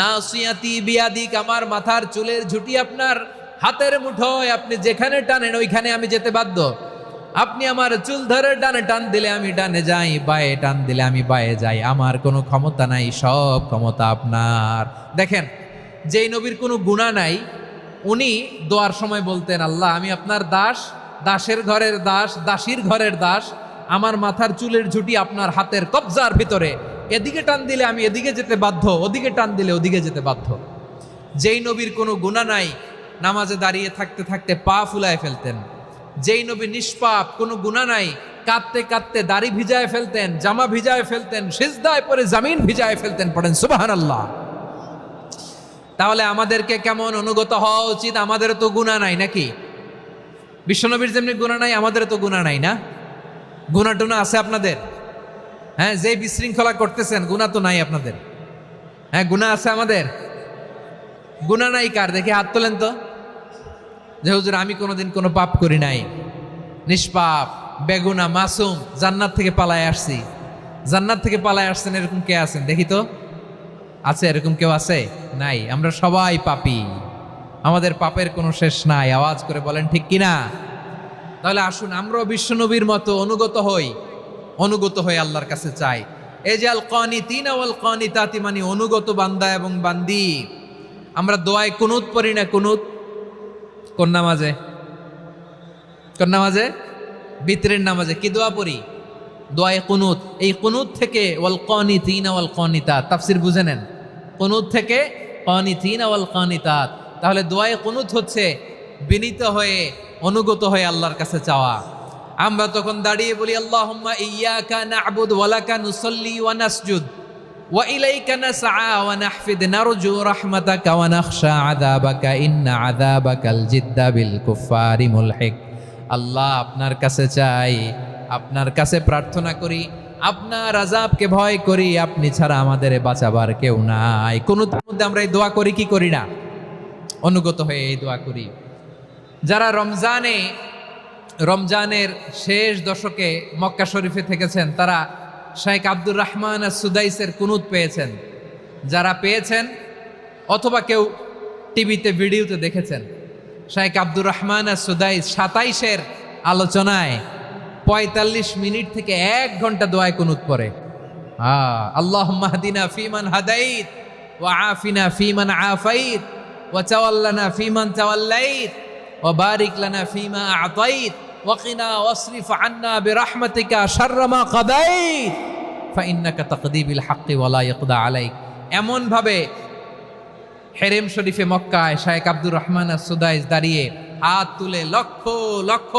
নাসিয়াতি বিয়াদিক, আমার মাথার চুলের ঝুঁটি আপনার হাতের মুঠোয়, আপনি যেখানে টানেন ওইখানে আমি যেতে বাধ্য। আপনি আমার চুল ধরে ডানে টান দিলে আমি ডানে যাই, বায়ে টান দিলে আমি বায়ে যাই, আমার কোনো ক্ষমতা নাই, সব ক্ষমতা আপনার। দেখেন, যেই নবীর কোনো গুনাহ নাই উনি দোয়ার সময় বলতেন, আল্লাহ আমি আপনার দাস, দাসের ঘরের দাস, দাসীর ঘরের দাস, আমার মাথার চুলের ঝুঁটি আপনার হাতের কবজার ভিতরে, এদিকে টান দিলে আমি এদিকে যেতে বাধ্য, ওদিকে টান দিলে ওদিকে যেতে বাধ্য। যেই নবীর কোনো গুনাহ নাই নামাজে দাঁড়িয়ে থাকতে থাকতে পা ফুলায় ফেলতেন। যেই নবী নিষ্পাপ, কোনো গুনাহ নাই, কাঁদতে কাঁদতে দাড়ি ভিজায় ফেলতেন, জামা ভিজায় ফেলতেন, সিজদায় পরে জমিন ভিজায় ফেলতেন। পড়েন সুবহানাল্লাহ। তাহলে আমাদেরকে কেমন অনুগত হওয়া উচিত? আমাদেরও তো গুনাহ নাই নাকি? বিশ্বনবীর যেমনি গুনাহ নাই আমাদেরও তো গুনাহ নাই না? গুনাহ টুনা আছে আপনাদের? হ্যাঁ, যে বিশৃঙ্খলা করতেছেন গুনাহ তো নাই আপনাদের? হ্যাঁ, গুনাহ আছে আমাদের? গুনাহ নাই কার? দেখি হাত তোলেন তো, যে হুজুর আমি কোনোদিন কোনো পাপ করি নাই, নিষ্পাপ, বেগুনা, মাসুম, জান্নাত থেকে পালায় আসছি। জান্নাত থেকে পালায় আসছেন এরকম কে আছেন দেখি তো? আছে এরকম কেউ? আছে? নাই। আমরা সবাই পাপী, আমাদের পাপের কোনো শেষ নাই। আওয়াজ করে বলেন ঠিক কিনা? তাহলে আসুন আমরাও বিশ্বনবীর মতো অনুগত হই, অনুগত হয়ে আল্লাহর কাছে চাই। এই যে আল কানিতিনা ওয়াল কানিতাতি, মানে অনুগত বান্দা এবং বান্দি। আমরা দোয়ায় কুনুত পড়ি না? কুনুত কোন নামাজে? কোন নামাজে? বিতরের নামাজে কি দোয়া পড়ি? দোয়ায়ে কুনুত। এই কুনুত থেকে ওয়াল কানিতিনা ওয়াল কানিতাত, তাফসীর বুঝে নেন। কুনুত থেকে কানিতিনা ওয়াল কানিতাত। তাহলে দোয়ায়ে কুনুত হচ্ছে বিনীত হয়ে, অনুগত হয়ে আল্লাহর কাছে চাওয়া। আমরা তখন দাঁড়িয়ে বলি, আল্লাহুম্মা ইয়্যাকা না'বুদু ওয়া লাকা নুসাল্লি ওয়া নাসজুদ ওয়া ইলাইকা নাসআ ওয়া নাহফিদ নারজু রাহমাতাকা ওয়া নাখশা আযাবাকা ইন্না আযাবাকাল জিদ্দা বিল কুফফারি মুলহিক। আল্লাহ আপনার কাছে চাই, আপনার কাছে প্রার্থনা করি, আপনার আযাবকে ভয় করি, আপনি ছাড়া আমাদের বাঁচাবার কেউ নাই। কুনুতের মধ্যে আমরা এই দোয়া করি কি করি না? অনুগত হয়ে এই দোয়া করি। যারা রমজানের শেষ দশকে মক্কা শরীফে থেকেছেন তারা শাইখ আব্দুর রহমান আস-সুদাইসের কুনুত পেয়েছেন। যারা পেয়েছেন অথবা কেউ টিভিতে ভিডিওতে দেখেছেন, শাইখ আব্দুর রহমান আস-সুদাইস 27-এর আলোচনায় 45 মিনিট থেকে 1 ঘন্টা দোয়ায় কুনুত পড়ে। আল্লাহুম্মা হদিনা ফিমান হাদাইত ওয়া আফিনা ফিমান আফাইত ওয়া তাওয়াল্লানা ফিমান তাওয়াল্লাইত ওয়া বারিক লানা ফিমা আ'তাইত ওয়া কিনা ওয়াসরিফ আন্না বিরহমাতিকা শাররা মা কাদাইত ফাইন্নাকা তাকদি বিল হাক্কি ওয়া লা ইয়াকদা আলাইক। এমন ভাবে হেরেম শরীফে মক্কায় শাইখ আব্দুর রহমান আস-সুদাইস দাঁড়িয়ে হাত তুলে লক্ষ লক্ষ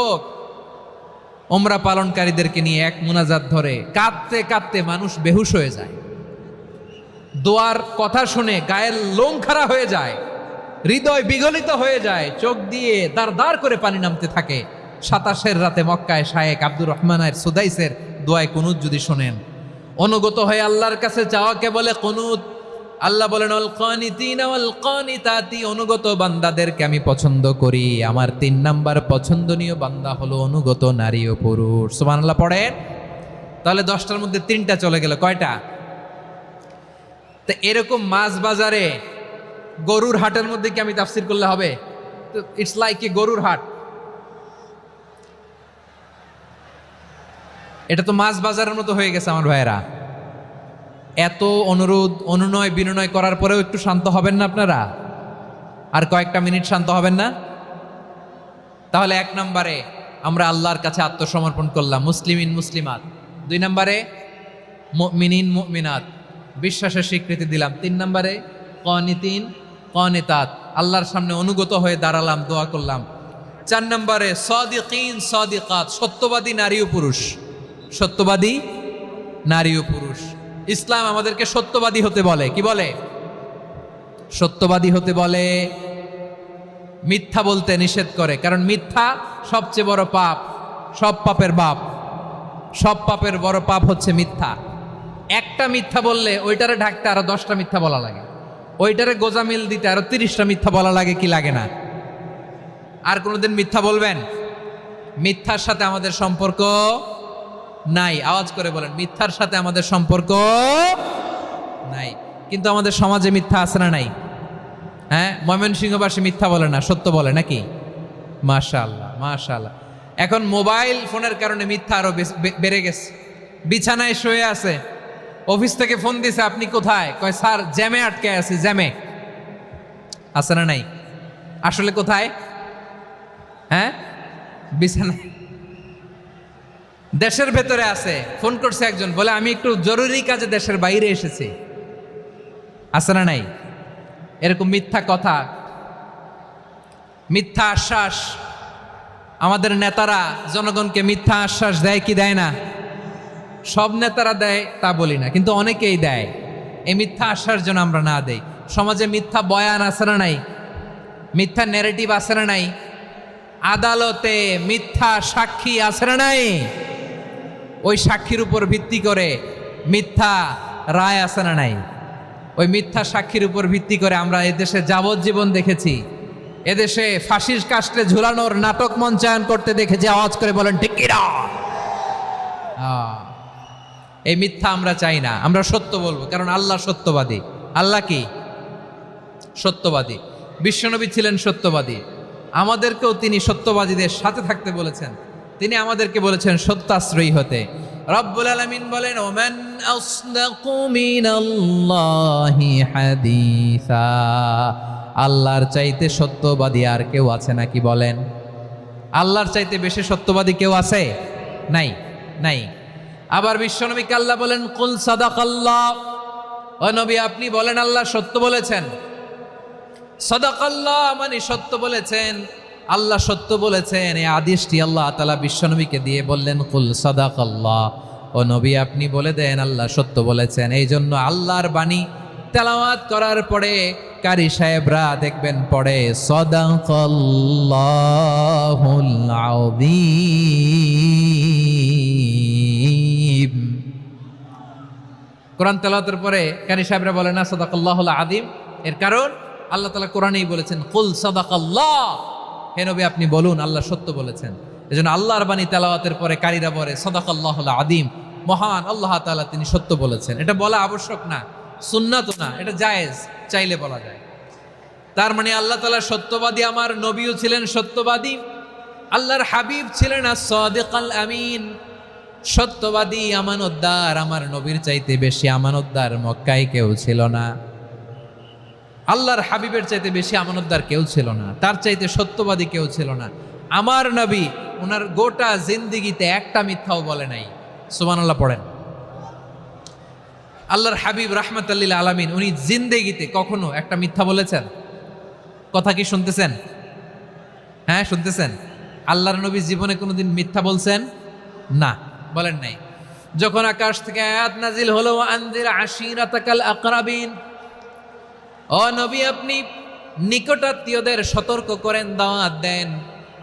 উমরা পালনকারীদেরকে নিয়ে এক মুনাজাত ধরে কাঁদতে কাঁদতে মানুষ বেহুশ হয়ে যায়। দোয়ার কথা শুনে গায়ের লোম খাড়া হয়ে যায়, হৃদয় বিগলিত হয়ে যায়, চোখ দিয়ে দাঁড় দাঁড় করে পানি নামতে থাকে। 27-এর রাতে মক্কায় শাইখ আব্দুর রহমান আস-সুদাইসের দোয়ায় কুনুত যদি শোনেন, অনুগত হয়ে আল্লাহর কাছে চাওয়াকে বলে কুনুত। আল্লাহ বলেন আল কানিতিনা ওয়াল কানিতাতি, অনুগত বান্দাদেরকে আমি পছন্দ করি। আমার 3 নাম্বার পছন্দনীয় বান্দা হলো অনুগত নারী ও পুরুষ। সুবহানাল্লাহ পড়েন। তাহলে 10টার মধ্যে 3টা চলে গেল, কয়টা? তো এরকম মাছ বাজারে গরুর হাটের মধ্যে কি আমি তাফসীর করলে হবে? তো ইটস লাইক এ গরুর হাট। এটা তো মাছ বাজারের মতো হয়ে গেছে আমার ভাইয়েরা। এত অনুরোধ অনুনয় বিনয় করার পরেও একটু শান্ত হবেন না আপনারা? আর কয়েকটা মিনিট শান্ত হবেন না? তাহলে 1 নম্বরে আমরা আল্লাহর কাছে আত্মসমর্পণ করলাম, মুসলিমিন মুসলিমাত। 2 নম্বরে মুমিনিন মুমিনাত, বিশ্বাসের স্বীকৃতি দিলাম। 3 নম্বরে কনিতিন কনিতাত, আল্লাহর সামনে অনুগত হয়ে দাঁড়ালাম, দোয়া করলাম। 4 নম্বরে সাদিকিন সাদিকাত, সত্যবাদী নারী ও পুরুষ। সত্যবাদী নারী ও পুরুষ। ইসলাম আমাদেরকে সত্যবাদী হতে বলে। কি বলে? সত্যবাদী হতে বলে, মিথ্যা বলতে নিষেধ করে। কারণ মিথ্যা সবচেয়ে বড় পাপ, সব পাপের বাপ। সব পাপের বড় পাপ হচ্ছে মিথ্যা। একটা মিথ্যা বললে ওইটারে ঢাকতে আরো 10টা মিথ্যা বলা লাগে, ওইটারে গোজামিল দিতে আরো 30টা মিথ্যা বলা লাগে, কি লাগে না? আর কোনোদিন মিথ্যা বলবেন? মিথ্যার সাথে আমাদের সম্পর্ক নাই। আওয়াজ করে বলেন, মিথ্যার সাথে আমাদের সম্পর্ক নাই। কিন্তু আমাদের সমাজে মিথ্যা আছে না নাই? হ্যাঁ, ময়মনসিংহবাসী মিথ্যা বলে না, সত্য বলে নাকি? মাশাআল্লাহ মাশাআল্লাহ। এখন মোবাইল ফোনের কারণে মিথ্যা আরো বেড়ে গেছে। বিছানায় শুয়ে আছে, অফিস থেকে ফোন দিছে, আপনি কোথায়? কয় স্যার জ্যামে আটকে আছি। জ্যামে আছে না নাই? আসলে কোথায়? হ্যাঁ, বিছানায়। দেশের ভেতরে আছে, ফোন করছে একজন, বলে আমি একটু জরুরি কাজে দেশের বাইরে এসেছি। আছে না নাই? এরকম মিথ্যা কথা, মিথ্যা আশ্বাস। আমাদের নেতারা জনগণকে মিথ্যা আশ্বাস দেয় কি দেয় না? সব নেতারা দেয় তা বলি না, কিন্তু অনেকেই দেয়। এই মিথ্যা আশ্বাস যেন আমরা না দেই। সমাজে মিথ্যা বয়ান আছে না নাই? মিথ্যা ন্যারেটিভ আছে না নাই? আদালতে মিথ্যা সাক্ষী আছে না নাই? ওই সাক্ষীর উপর ভিত্তি করে মিথ্যা রায় আছে না নাই? ওই মিথ্যা সাক্ষীর উপর ভিত্তি করে আমরা এদেশে যাবজ্জীবন দেখেছি, এদেশে ফাঁসির কাস্টে ঝুলানোর নাটক মঞ্চায়ন করতে দেখেছি। আওয়াজ করে বলেন ঠিক কিনা? এই মিথ্যা আমরা চাই না, আমরা সত্য বলবো, কারণ আল্লাহ সত্যবাদী। আল্লাহ কি? সত্যবাদী। বিশ্বনবী ছিলেন সত্যবাদী, আমাদেরকেও তিনি সত্যবাদীদের সাথে থাকতে বলেছেন। তিনি আমাদেরকে বলেছেন সত্যাশ্রয়ী হতে। রব্বুল আলামিন বলেন, ওমান আসদাকু মিনাল্লাহি হাদিসা, আল্লাহর চাইতে সত্যবাদী আর কেউ আছে নাকি বলেন? আল্লাহর চাইতে বেশি সত্যবাদী কেউ আছে? নাই, নাই। আবার বিশ্বনবীকে আল্লাহ বলেন, কুল সাদাকাল্লাহ, ও নবী আপনি বলেন আল্লাহ সত্য বলেছেন। সাদাকাল্লাহ মানে সত্য বলেছেন, আল্লাহ সত্য বলেছেন। এই আদেশটি আল্লাহ তাআলা বিশ্বনবীকে দিয়ে বললেন, কুল সাদাকাল্লাহ, ও নবী আপনি বলে দেন আল্লাহ সত্য বলেছেন। এই জন্য আল্লাহর বাণী তেলাওয়াত করার পরে কারি সাহেবরা দেখবেন পড়ে সাদাকাল্লাহুল আযীম। কোরআন তেলাওয়াতের পরে কারি সাহেবরা বলে না সাদাকাল্লাহুল আযীম? এর কারণ আল্লাহ তাআলা কোরআনেই বলেছেন, কুল সাদাকাল্লাহ, হে নবী আপনি বলুন আল্লাহ সত্য বলেছেন। এজন্য আল্লাহর বাণী তেলাওয়াতের পরে কারীরা বলে সাদাকাল্লাহুল আযীম, মহান আল্লাহ তাআলা তিনি সত্য বলেছেন। এটা বলা আবশ্যক না, সুন্নাত না, এটা জায়েজ, চাইলে বলা যায়। তার মানে আল্লাহ তাআলা সত্যবাদী, আমার নবীও ছিলেন সত্যবাদী, আল্লাহর হাবিব ছিলেন as-সাদিকাল আমিন, সত্যবাদী আমানতদার। আমার নবীর চাইতে বেশি আমানতদার মক্কায় কেউ ছিল না, আল্লাহর হাবিবের চাইতে বেশি আমানতদার কেউ ছিল না, তার চাইতে সত্যবাদী কেউ ছিল না। আমার নবী ওনার গোটা জিন্দেগিতে একটা মিথ্যাও বলে নাই। সুবহানাল্লাহ পড়েন। আল্লাহর হাবিব রাহমাতাল লিল আলামিন উনি জিন্দেগিতে কখনো একটা মিথ্যা বলেছেন? কথা কি শুনতেছেন? হ্যাঁ শুনতেছেন? আল্লাহর নবী জীবনে কোনোদিন মিথ্যা বলছেন? না, বলেন নাই। যখন আকাশ থেকে আয়াত নাজিল হলো, আনজির আশিরাতাকাল আকরাবিন, ও নবী আপনি নিকটাত্মীয়দের সতর্ক করেন, দাওয়াত দেন।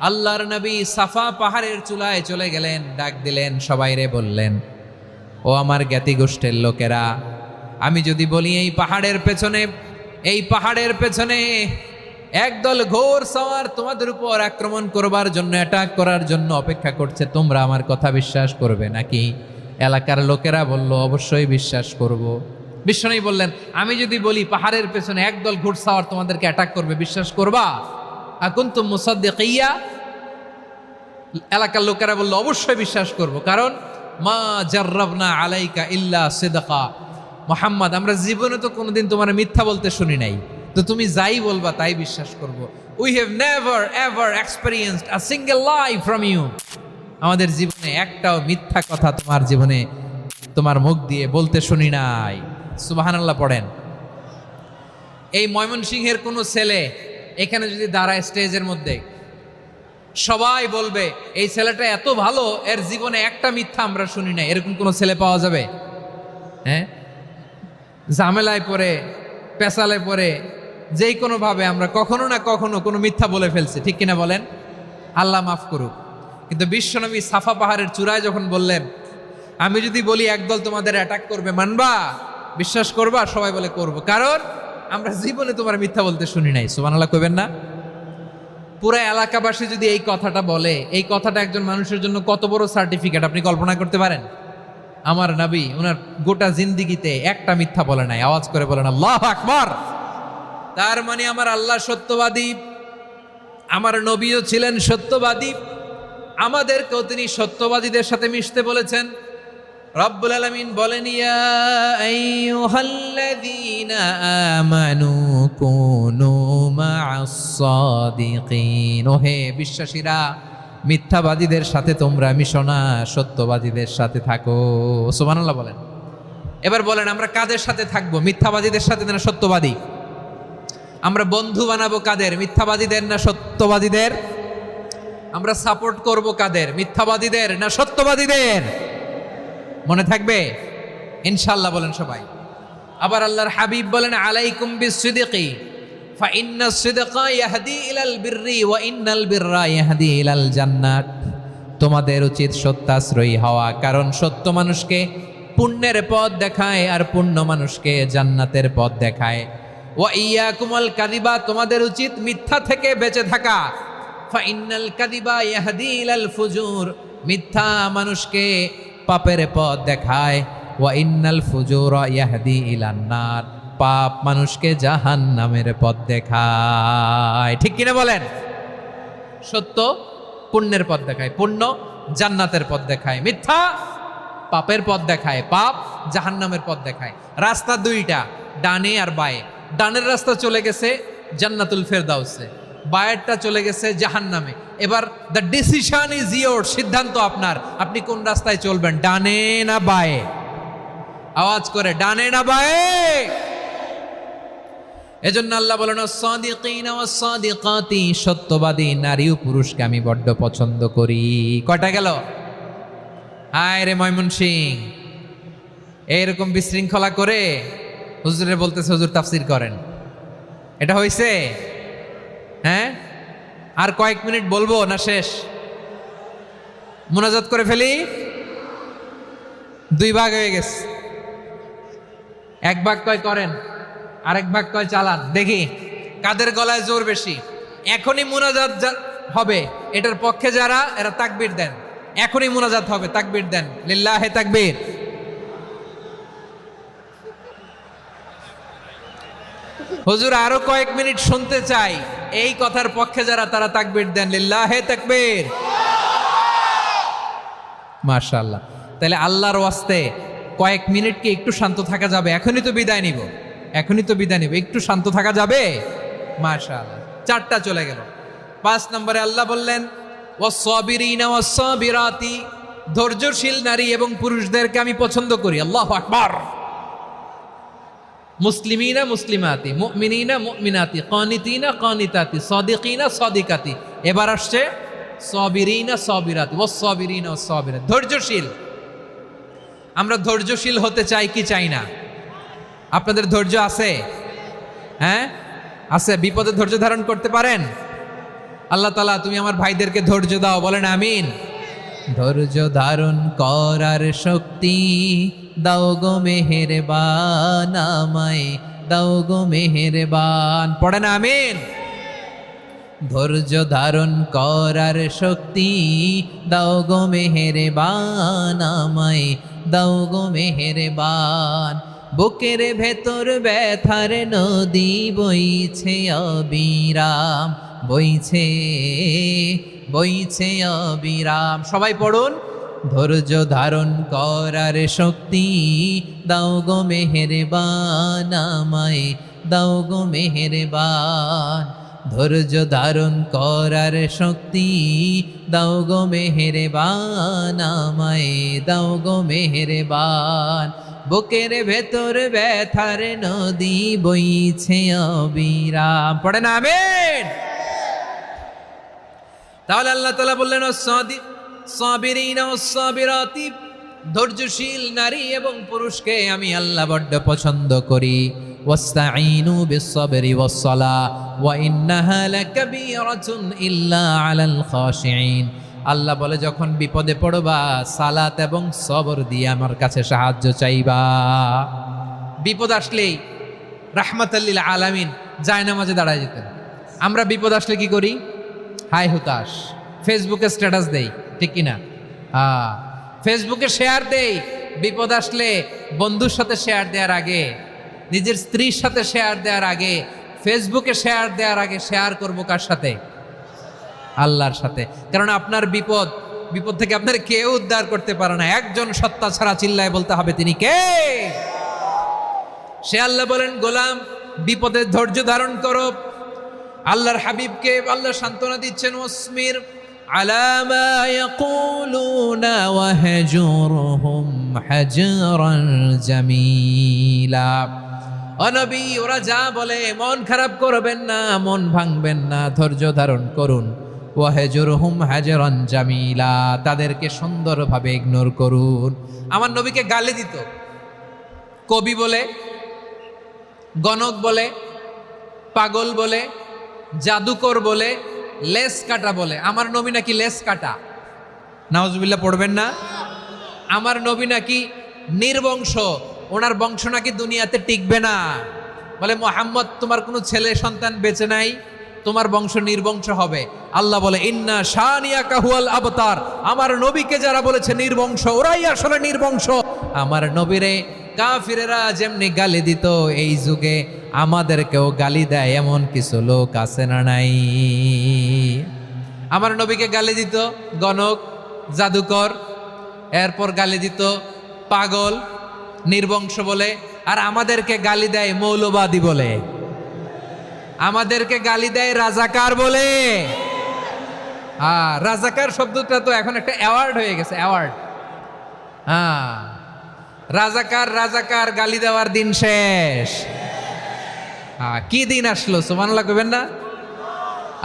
আল্লাহর নবী সাফা পাহাড়ের চূড়ায় চলে গেলেন, ডাক দিলেন, সবাইরে বললেন, ও আমার জ্ঞাতি গোষ্ঠীর লোকেরা, আমি যদি বলি এই পাহাড়ের পেছনে একদল ঘোর সওয়ার তোমাদের উপর আক্রমণ করবার জন্য, অ্যাটাক করার জন্য অপেক্ষা করছে, তোমরা আমার কথা বিশ্বাস করবে নাকি? এলাকার লোকেরা বলল, অবশ্যই বিশ্বাস করব। বিশ্বনবী বললেন, আমি যদি বলি পাহাড়ের পেছনে একদল ঘোড়সাওয়ার তোমাদেরকে অ্যাটাক করবে, বিশ্বাস করবা? আকুনতুম মুসাদ্দিকিয়া? এলাকার লোকেরা বলল, অবশ্যই বিশ্বাস করব, কারণ মা জাররাবনা আলাইকা ইল্লা সিদকা, মুহাম্মদ, আমরা জীবনে তো কোনোদিন তোমার মিথ্যা বলতে শুনি নাই, তো তুমি যাই বলবা তাই বিশ্বাস করব। We have never ever experienced a single lie from you. আমাদের জীবনে একটাও মিথ্যা কথা তোমার জীবনে তোমার মুখ দিয়ে বলতে শুনি নাই। সুবহানাল্লাহ পড়েন। এই ময়মনসিংহের কোনো ছেলে এখানে যদি দাঁড়ায় স্টেজের মধ্যে, সবাই বলবে এই ছেলেটা এত ভালো, এর জীবনে একটা মিথ্যা আমরা শুনি নাই। এরকম কোনো ছেলে পাওয়া যাবে? হ্যাঁ, ঝামেলায় পড়ে, পেশালে পড়ে, যেই কোনো ভাবে আমরা কখনো না কখনো কোনো মিথ্যা বলে ফেলছি, ঠিক কিনা বলেন? আল্লাহ মাফ করুক। কিন্তু বিশ্বনবী সাফা পাহাড়ের চূড়ায় যখন বললেন, আমি যদি বলি একদল তোমাদের অ্যাটাক করবে, মানবা, বিশ্বাস করবা? সবাই বলে করব, কারণ আমরা জীবনে তোমার মিথ্যা বলতে শুনি নাই। সুবহানাল্লাহ কইবেন না? পুরো এলাকাবাসী যদি এই কথাটা বলে, এই কথাটা একজন মানুষের জন্য কত বড় সার্টিফিকেট আপনি কল্পনা করতে পারেন? আমার নবী ওনার গোটা জিন্দিগিতে একটা মিথ্যা বলে নাই। আওয়াজ করে বলেন আল্লাহু আকবার। তার মানে আমার আল্লাহ সত্যবাদী, আমার নবীও ছিলেন সত্যবাদী, আমাদেরকেও তিনি সত্যবাদীদের সাথে মিশতে বলেছেন। রব্বুল আলামিন বলেন, ইয়া আইয়ুহাল্লাযীনা আমানু কুনু মা'আস সাদিকিন। ওহে বিশ্বাসীরা, মিথ্যাবাদীদের সাথে তোমরা মিশো না, সত্যবাদীদের সাথে থাকো। সুবহানাল্লাহ বলেন। এবার বলেন, আমরা কাদের সাথে থাকবো? মিথ্যাবাদীদের সাথে না সত্যবাদী? আমরা বন্ধু বানাবো কাদের? মিথ্যাবাদীদের না সত্যবাদীদের? আমরা সাপোর্ট করব কাদের? মিথ্যাবাদীদের না সত্যবাদীদের? মনে থাকবে ইনশাআল্লাহ বলেন সবাই। আবার আল্লাহর হাবিব বলেন, আলাইকুম বিসসিদকি ফাইন্নাস সিদকা ইয়াহদি ইলাল বিররি ওয়া ইন্নাল বিররা ইয়াহদি ইলাল জান্নাত। তোমাদের উচিত সত্যাশ্রয়ী হওয়া, কারণ সত্য মানুষকে পুণ্যের পথ দেখায় আর পুণ্য মানুষকে জান্নাতের পথ দেখায়। ওয়া ইয়াকুমুল কাযিবা, তোমাদের উচিত মিথ্যা থেকে বেঁচে থাকা। ফাইন্নাল কাযিবা ইয়াহদি ইলাল ফুজুর, মিথ্যা মানুষকে পাপের পথ দেখায়। ওয়া ইন্নাল ফুজুরা ইয়াহদি ইলান নার, পাপ মানুষকে জাহান্নামের পথ দেখায়। ঠিক কিনা বলেন? সত্য পুণ্যের পথ দেখায়, পুণ্য জান্নাতের পথ দেখায়, মিথ্যা পাপের পথ দেখায়, পাপ জাহান্নামের পথ দেখায়। রাস্তা দুইটা, ডানে আর বায়ে। ডানের রাস্তা চলে গেছে জান্নাতুল ফেরদাউসে, বায়েরটা চলে গেছে জাহান্নামে। এবার দ্য ডিসিশন ইজ ইয়োর, সিদ্ধান্ত আপনার, আপনি কোন রাস্তায় চলবেন, ডানে না বায়ে? আওয়াজ করে, ডানে না বায়ে? এজন্য আল্লাহ বলেন, সাদিকিনা ওয়াস সাদিকাতি, সত্যবাদী নারী ও পুরুষকে আমি বড্ড পছন্দ করি। কয়টা গেল? হায় রে ময়মনসিং, এইরকম বিশৃঙ্খলা করে হুজুরে বলতেছে হুজুর তাফসীর করেন, এটা হইছে? হ্যাঁ, আর কয়েক মিনিট বলবো না শেষ? মুনাজাত করে ফেলি। দুই ভাগ হয়ে গেছে, এক ভাগ কয় করেন, আরেক ভাগ কয় চালান। দেখি কাদের গলায় জোর বেশি। এখনই মুনাজাত হবে, এটার পক্ষে যারা, এরা তাকবীর দেন। এখনই মুনাজাত হবে, তাকবীর দেন, লিল্লাহে তাকবীর। হুজুর আরো কয়েক মিনিট শুনতে চাই, এই কথার পক্ষে যারা, তারা তাকবীর দেন, লিল্লাহে তাকবীর। মাশাআল্লাহ। তাহলে আল্লাহর ওয়াস্তে কয়েক মিনিট কি একটু শান্ত থাকা যাবে? এখনই তো বিদায় নিব, এখনই তো বিদায় নিব, একটু শান্ত থাকা যাবে? মাশাআল্লাহ। 4টা চলে গেল। 5 নম্বরে আল্লাহ বললেন, ওয়াস-সাবিরিনা ওয়াস-সাবিরাতি, ধৈর্যশীল নারী এবং পুরুষদেরকে আমি পছন্দ করি। আল্লাহু আকবার। মুসলিমিনা মুসলিমাতি, মুমিনিনা মুমিনাতি, কানিতিনা কানিতাতি, সাদিকিনা সাদিকাতি। এবার আসছে সাবিরিনা সাবিরাতি, ওয়াস-সাবিরিনা ওয়াস-সাবিরাতি, ধৈর্যশীল। আমরা ধৈর্যশীল হতে চাই কি চাই না? আপনাদের ধৈর্য আছে? হ্যাঁ আছে। বিপদে ধৈর্য ধারণ করতে পারেন? আল্লাহ তাআলা তুমি আমার ভাইদেরকে ধৈর্য দাও, বলেন আমিন। ধৈর্য ধারণ করার শক্তি দাও গো মেহেরবান, আমায় দাও গো মেহেরবান, পড়েন আমিন। ধৈর্য ধারণ করার শক্তি দাও গো মেহেরবান, আমায় দাও গো মেহেরবান। বুকের ভেতর ব্যথার নদী বইছে অবিরাম, বইছে বইছে অবিরাম। সবাই পড়ুন, ধৈর্য ধারণ করার শক্তি দাও গো মেহেরবান, আমায় দাও গো মেহেরবান। ধৈর্য ধারণ করার শক্তি দাও গো মেহেরবান, আমায় দাও গো মেহেরবান। বুকের ভেতর ব্যথার নদী বইছে অবিরাম। পড়েন আমিন। তাহলে আল্লাহ তাআলা বললেন সাবিরিনা ওয়াস-সাবিরাতি, ধৈর্যশীল নারী এবং পুরুষকে আমি আল্লাহ বড্ড পছন্দ করি। ওয়াস্তাঈনু বিস-সাবরি ওয়াস-সালাহ ওয়া ইন্নাহা লাকাবীরাতুন ইল্লা আলাল খাশিঈন। আল্লাহ বলে যখন বিপদে পড়বা সালাত এবং সবর দিয়ে আমার কাছে সাহায্য চাইবা। বিপদ আসলেই রাহমাতাল লিল আলামিন জায়নামাজে দাঁড়ায় যেতেন। আমরা বিপদ আসলে কি করি? হাই হুতাশ, ফেসবুকে স্ট্যাটাস দেই, ঠিক কিনা? ফেসবুকে শেয়ার দেই। বিপদ আসলে বন্ধুর সাথে শেয়ার দেওয়ার আগে, নিজের স্ত্রীর সাথে শেয়ার দেওয়ার আগে, ফেসবুকে শেয়ার দেওয়ার আগে শেয়ার করবো কার সাথে? আল্লাহর সাথে। কারণ আপনার বিপদ থেকে আপনার কেউ উদ্ধার করতে পারে না, একজন সত্তা ছাড়া। চিল্লায় বলতে হবে তিনি কে? সে আল্লাহ বলেন, গোলাম বিপদের ধৈর্য ধারণ করো। আল্লাহর হাবিবকে আল্লাহ সান্ত্বনা দিচ্ছেন, ওয়াসমির আলা মা ইয়াকুলুনা ওয়াহজুরহুম হাজরান জামিলা। ও নবী, ওরা যা বলে মন খারাপ করবেন না, মন ভাঙবেন না, ধৈর্য ধারণ করুন। ওয়াহজুরহুম হাজরান জামিলা, তাদেরকে সুন্দরভাবে ইগনোর করুন। আমার নবীকে গালি দিত কবি বলে, গণক বলে, পাগল বলে, জাদুকর বলে, লেস কাটা বলে। আমার নবী নাকি লেস কাটা, নাউজুবিল্লাহ পড়বেন না। আমার নবী নাকি নির্বংশ, ওনার বংশ নাকি দুনিয়াতে টিকবে না। বলে মুহাম্মদ, তোমার কোনো ছেলে সন্তান বেঁচে নাই, তোমার বংশ নির্বংশ হবে। আল্লাহ বলে ইন্না শানিয়াকা হুয়াল আবতার। আমার নবীকে যারা বলেছে নির্বংশ, ওরাই আসলে নির্বংশ। আমার নবীরে কাফিরেরা যেমনি গালি দিত, এই যুগে আমাদেরকেও গালি দেয় এমন কিছু লোক আছে না নাই? আমার নবীকে গালি দিত গণক, জাদুকর, এরপর গালি দিত পাগল, নির্বংশ বলে। আর আমাদেরকে গালি দেয় মৌলবাদী বলে, আমাদেরকে গালি দেয় রাজাকার বলে। রাজাকার শব্দটা তো এখন একটা অ্যাওয়ার্ড হয়ে গেছে, অ্যাওয়ার্ড। রাজাকার রাজাকার গালি দেওয়ার দিন শেষ। কি দিন আসলো? সুবহানাল্লাহ কইবেন না?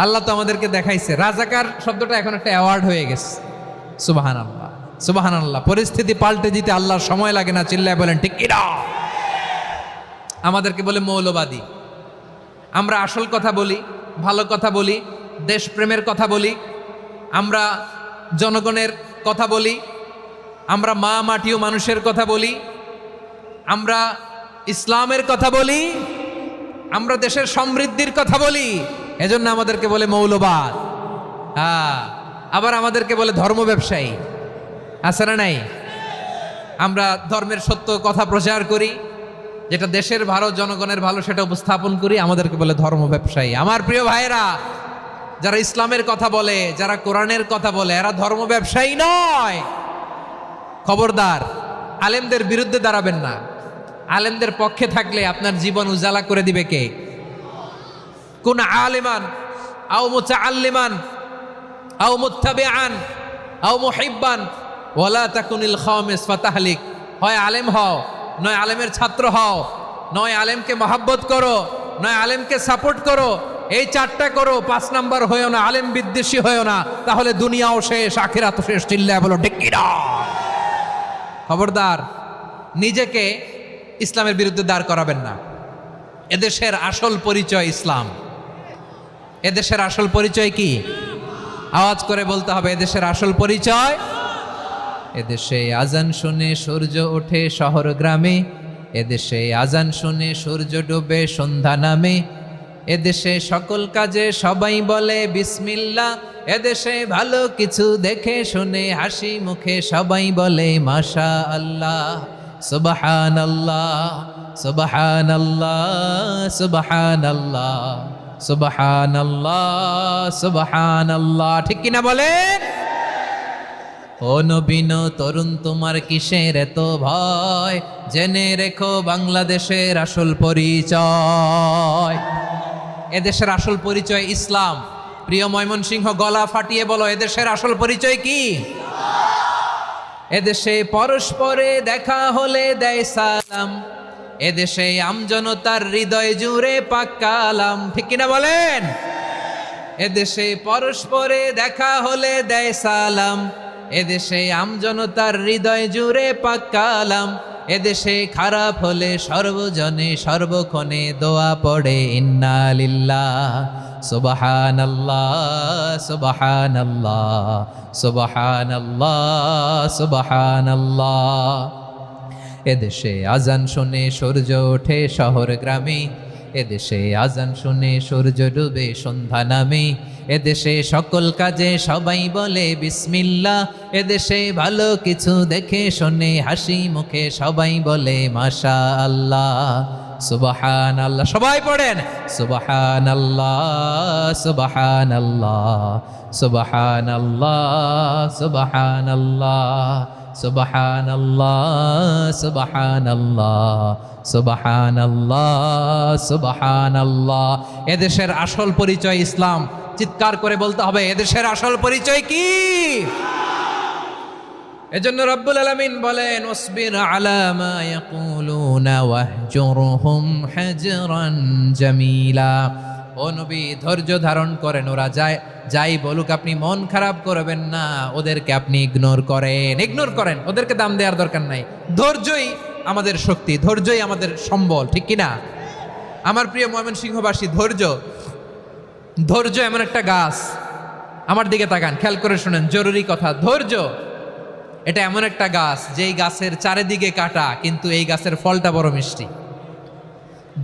আল্লাহ তো আমাদেরকে দেখাইছে। রাজাকার শব্দটা এখন একটা অ্যাওয়ার্ড হয়ে গেছে। সুবহানাল্লাহ, সুবহানাল্লাহ। পরিস্থিতি পাল্টে দিতে আল্লাহর সময় লাগে না। চিল্লায় বলেন ঠিক কিনা? আমাদেরকে বলে মৌলবাদী। আমরা আসল কথা বলি, ভালো কথা বলি, দেশপ্রেমের কথা বলি, আমরা জনগণের কথা বলি, আমরা মা মাটি ও মানুষের কথা বলি, আমরা ইসলামের কথা বলি, আমরা দেশের সমৃদ্ধির কথা বলি। এজন্য আমাদেরকে বলে মৌলবাদ। আবার আমাদেরকে বলে ধর্ম ব্যবসায়ী। আছে না নাই? আমরা ধর্মের সত্য কথা প্রচার করি, যেটা দেশের ভালো, জনগণের ভালো, সেটা উপস্থাপন করি। আমাদেরকে বলে ধর্ম ব্যবসায়ী। আমার প্রিয় ভাইরা, যারা ইসলামের কথা বলে, যারা কোরআনের কথা বলে, এরা ধর্ম ব্যবসায়ী নয়। খবরদার, আলেমদের বিরুদ্ধে দাঁড়াবেন না। আলেমদের পক্ষে থাকলে আপনার জীবন উজালা করে দিবে কে? কুন আলিমান আও মুতাআল্লিমান আও মুত্তাবিআন আও মুহিব্বান ওয়ালা তাকুনিল খামিস ফাতাহলিক। হয় আলেম হও, নয় আলেমের ছাত্র হও, নয় আলেমকে মহাব্বত করো, নয় আলেমকে সাপোর্ট করো। এই চারটা করো, 5 নাম্বার হয়েও না, আলেম বিদ্বেষী হয়েও না, তাহলে দুনিয়াও শেষ, আখিরাতও শেষ। চিল্লায় বলো ঠিক কিনা? খবরদার, নিজেকে ইসলামের বিরুদ্ধে দাঁড় করাবেন না। এদেশের আসল পরিচয় ইসলাম। এদেশের আসল পরিচয় কি? আওয়াজ করে বলতে হবে, এদেশের আসল পরিচয়। এদেশে আজান শুনে সূর্য ওঠে শহর গ্রামে, এদেশে আজান শুনে সূর্য ডুবে সন্ধ্যা নামে, এদেশে সকল কাজে সবাই বলে বিসমিল্লাহ, এদেশে ভালো কিছু দেখে শুনে হাসি মুখে সবাই বলে মাশা আল্লাহ, সুবহানাল্লাহ, সুবহানাল্লাহ, সুবহানাল্লাহ, সুবহানাল্লাহ, সুবহানাল্লাহ। ঠিক কিনা বলেন? ও নবীন তরুণ তোমার কিসের এত ভয়, জেনে রেখো বাংলাদেশের আসল পরিচয়। এদেশের আসল পরিচয় ইসলাম। প্রিয় ময়মনসিংহ, গলা ফাটিয়ে বলো, এদেশের আসল পরিচয় কি? এদেশে পরস্পরে দেখা হলে দেয় সালাম, এদেশে আমজনতার হৃদয় জুড়ে পাক্কা আলাম। ঠিক কিনা বলেন? এদেশে পরস্পরে দেখা হলে দেয় সালাম, এদেশে আমজনতার হৃদয় জুড়ে পাক্কা আলাম। এদেশে খারাপ হলে সর্বজনে সর্বক্ষণে দোয়া পড়ে ইন্না লিল্লাহ সুবহানাল্লাহ সুবহানাল্লাহ সুবহানাল্লাহ সুবহানাল্লাহ। এদেশে আজান শুনে সূর্য ওঠে শহর গ্রামে, এদেশে আজান শুনে সূর্য ডুবে সন্ধ্যা নামে। এদেশে সকল কাজে সবাই বলে বিসমিল্লাহ, এদেশে ভালো কিছু দেখে শুনে হাসি মুখে সবাই বলে মাশাআল্লাহ সুবহানাল্লাহ। সবাই পড়েন সুবহানাল্লাহ সুবহানাল্লাহ সুবহানাল্লাহ সুবহানাল্লাহ সুবহানাল্লাহ সুবহানাল্লাহ সুবহানাল্লাহ সুবহানাল্লাহ। এদেশের আসল পরিচয় ইসলাম। চিৎকার করে বলতে হবে, এদেশের আসল পরিচয় কি? এজন্য রব্বুল আলামিন বলেন, ওয়াসবির আলা মা ইয়াকুলুনা ওয়াহজুরহুম হাজরান জামিলা। ও নবী, ধৈর্য ধারণ করেন, ওরা যাই বলুক আপনি মন খারাপ করবেন না, ওদেরকে আপনি ইগনোর করেন, ওদেরকে দাম দেওয়ার দরকার নাই। ধৈর্যই আমাদের শক্তি, ধৈর্যই আমাদের সম্বল। ঠিক কিনা? আমার প্রিয় ময়মনসিংহবাসী, ধৈর্য এমন একটা গাছ। আমার দিকে তাকান, খেয়াল করে শুনেন, জরুরি কথা। ধৈর্য এটা এমন একটা গাছ যেই গাছের চারিদিকে কাটা, কিন্তু এই গাছের ফলটা বড় মিষ্টি।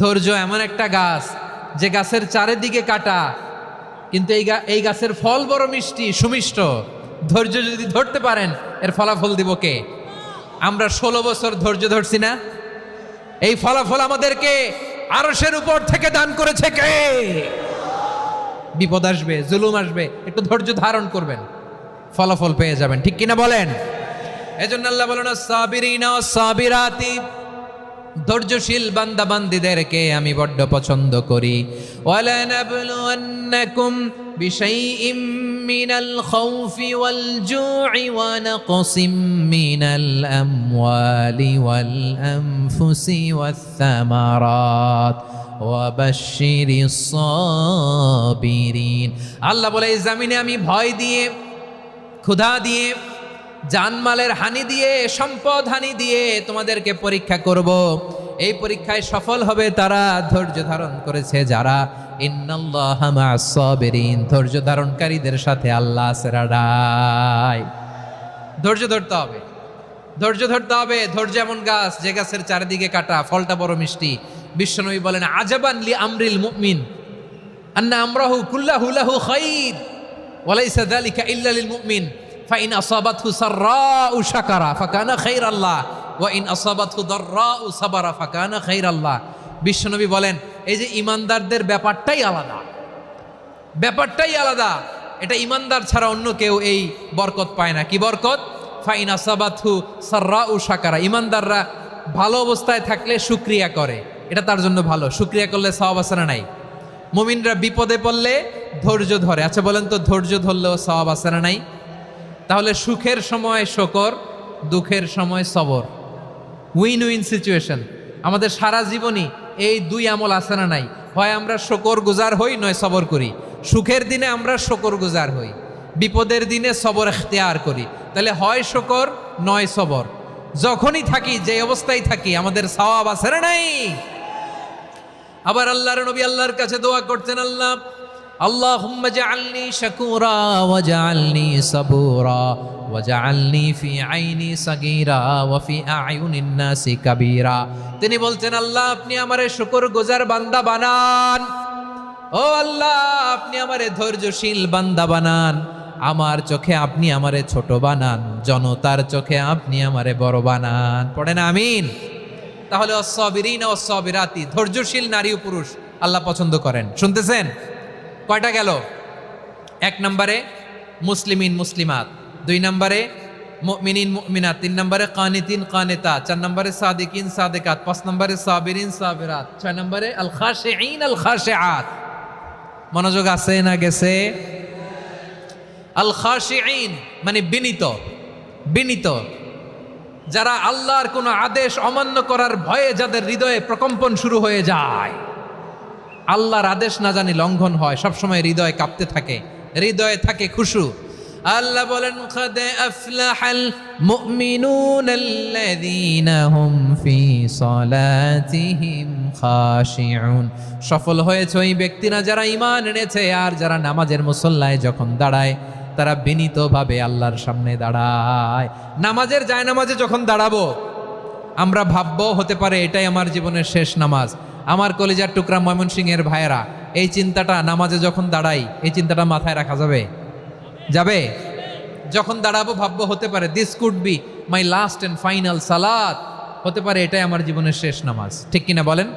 ধৈর্য এমন একটা গাছ যে গাছের চারিদিকে কাটা, কিন্তু এই গাছের ফল বড় মিষ্টি, সুমিষ্ট। ধৈর্য যদি ধরতে পারেন, এর ফলাফল দিব কে? আমরা 16 বছর ধৈর্য ধরছি না? এই ফলাফল আমাদেরকে আরশের উপর থেকে দান করেছে কে? বিপদ আসবে, জুলুম আসবে, একটু ধৈর্য ধারণ করবেন, ফলাফল পেয়ে যাবেন। ঠিক কিনা বলেন? এজন্য আল্লাহ বলেন, সাবিরিনা ওয়াস সাবিরাতি, ধৈর্যশীল বান্দা বান্দীদেরকে আমি বড্ড পছন্দ করি। ওয়ালা নাবলুওয়ান্নাকুম বিশাইইম মিনাল খাউফি ওয়াল জু'i ওয়া নাকসিম মিনাল আমওয়ালি ওয়াল আনফুসি ওয়াস সামারাত ওয়া বাশশিরিস সাবিরিন। আল্লাহ বলে, এই জমিনে আমি ভয় দিয়ে, ক্ষুধা দিয়ে, জানমালের হানি দিয়ে, সম্পদ হানি দিয়ে তোমাদেরকে পরীক্ষা করব। এই পরীক্ষায় সফল হবে তারা ধৈর্য ধারণ করেছে যারা। ইন্নাল্লাহা মা'আস সাবিরিন, ধৈর্য ধারণকারীদের সাথে আল্লাহ আছে রাডাই। ধৈর্য ধরতে হবে, ধৈর্য ধরতে হবে। ধৈর্য এমন গাছ যে গাছের চারিদিকে কাটা, ফলটা বড় মিষ্টি। বিশ্বনবী বলেন, আজাবান লি আমরিল মুমিন আন্না আমরাহু কুল্লাহু লাহু খাইর ওয়া লাইসা যালিকা ইল্লা লিল মুমিন ফাইন আসাবাতহু সাররাউ শাকারা ফাকানা খাইরাল্লাহ ওয়া ইন আসাবাতহু দাররাউ সাবারা ফাকানা খাইরাল্লাহ। বিশ্বনবী বলেন, এই যে ইমানদারদের ব্যাপারটাই আলাদা, ব্যাপারটাই আলাদা। এটা ইমানদার ছাড়া অন্য কেউ এই বরকত পায় না। কি বরকত? ফাইন আসাবাতহু সাররাউ শাকারা। ইমানদাররা ভালো অবস্থায় থাকলে শুকরিয়া করে, এটা তার জন্য ভালো। শুকরিয়া করলে সওয়াব আছে না নাই? মুমিনরা বিপদে পড়লে ধৈর্য ধরে। আচ্ছা বলেন তো, ধৈর্য ধরলেও সওয়াব আছে না নাই? তাহলে সুখের সময় শকর, দুঃখের সময় সবর, উইন উইন সিচুয়েশন। আমাদের সারা জীবনই এই দুই আমল আছে না নাই? হয় আমরা শকর গুজার হই, নয় সবর করি। সুখের দিনে আমরা শকর গুজার হই, বিপদের দিনে সবর ইখতিয়ার করি। তাহলে হয় শকর নয় সবর। যখনই থাকি, যে অবস্থায় থাকি, আমাদের সওয়াব আছে না নাই? আবার আল্লাহর নবী আল্লাহর কাছে দোয়া করতেন, আল্লাহুম্মা জাআলনি শাকুরা ওয়া জাআলনি সাবুরা ওয়া জাআলনি ফি আইনি সাগীরা ওয়া ফি আ'য়ুনিন নাসি কাবীরা। তিনি বলতেন, আল্লাহ আপনি আমারে শুকরগুজার বান্দা বানান। ও আল্লাহ, আপনি আমারে ধৈর্যশীল বান্দা বানান। আমার চোখে আপনি আমারে ছোট বানান, জনতার চোখে আপনি আমারে বড় বানান। পড়েন আমিন। তাহলে আস-সাবিরিনা ওয়াস-সাবিরাতি, ধৈর্যশীল নারী ও পুরুষ আল্লাহ পছন্দ করেন। শুনতেছেন? কয়টা গেল? 1 নম্বরে মুসলিমিন মুসলিমাত, 2 নম্বরে মুমিনিন মুমিনাত, 3 নম্বরে কানিতিন কানিতাত, 4 নম্বরে সাদিকিন সাদিকাত, 5 নম্বরে সাবিরিন সাবিরাত, 6 নম্বরে আল খাশিঈন আল খাশিআত। মনোযোগ আছে না গেছে? আল খাশিঈন মানে বিনীত, বিনীত, যারা আল্লাহর কোনো আদেশ অমান্য করার ভয়ে যাদের হৃদয়ে প্রকম্পন শুরু হয়ে যায়, আল্লাহর আদেশ না জানি লঙ্ঘন হয়, সবসময় হৃদয় কাঁপতে থাকে, হৃদয়ে থাকে খুশু। আল্লাহ বলেন قد أفلح المؤمنون الذين هم في صلاتهم خاشعون। সফল হয়েছে ওই ব্যক্তিরা যারা ঈমান এনেছে আর যারা নামাজের মুসল্লায় যখন দাঁড়ায় তারা বিনীতভাবে আল্লাহর সামনে দাঁড়ায়। নামাজের জায়নামাজে যখন দাঁড়াবো আমরা ভাববো হতে পারে এটাই আমার জীবনের শেষ নামাজ। আমার কলিজার টুকরা ময়মনসিংহের ভাইয়েরা, এই চিন্তাটা নামাজে যখন দাঁড়াই, এই চিন্তাটা মাথায় রাখা যাবে? যাবে? যখন দাঁড়াবো ভাববো হতে পারে this could be my last and final সালাত, হতে পারে এটাই আমার জীবনের শেষ নামাজ। ঠিক কিনা বলেন?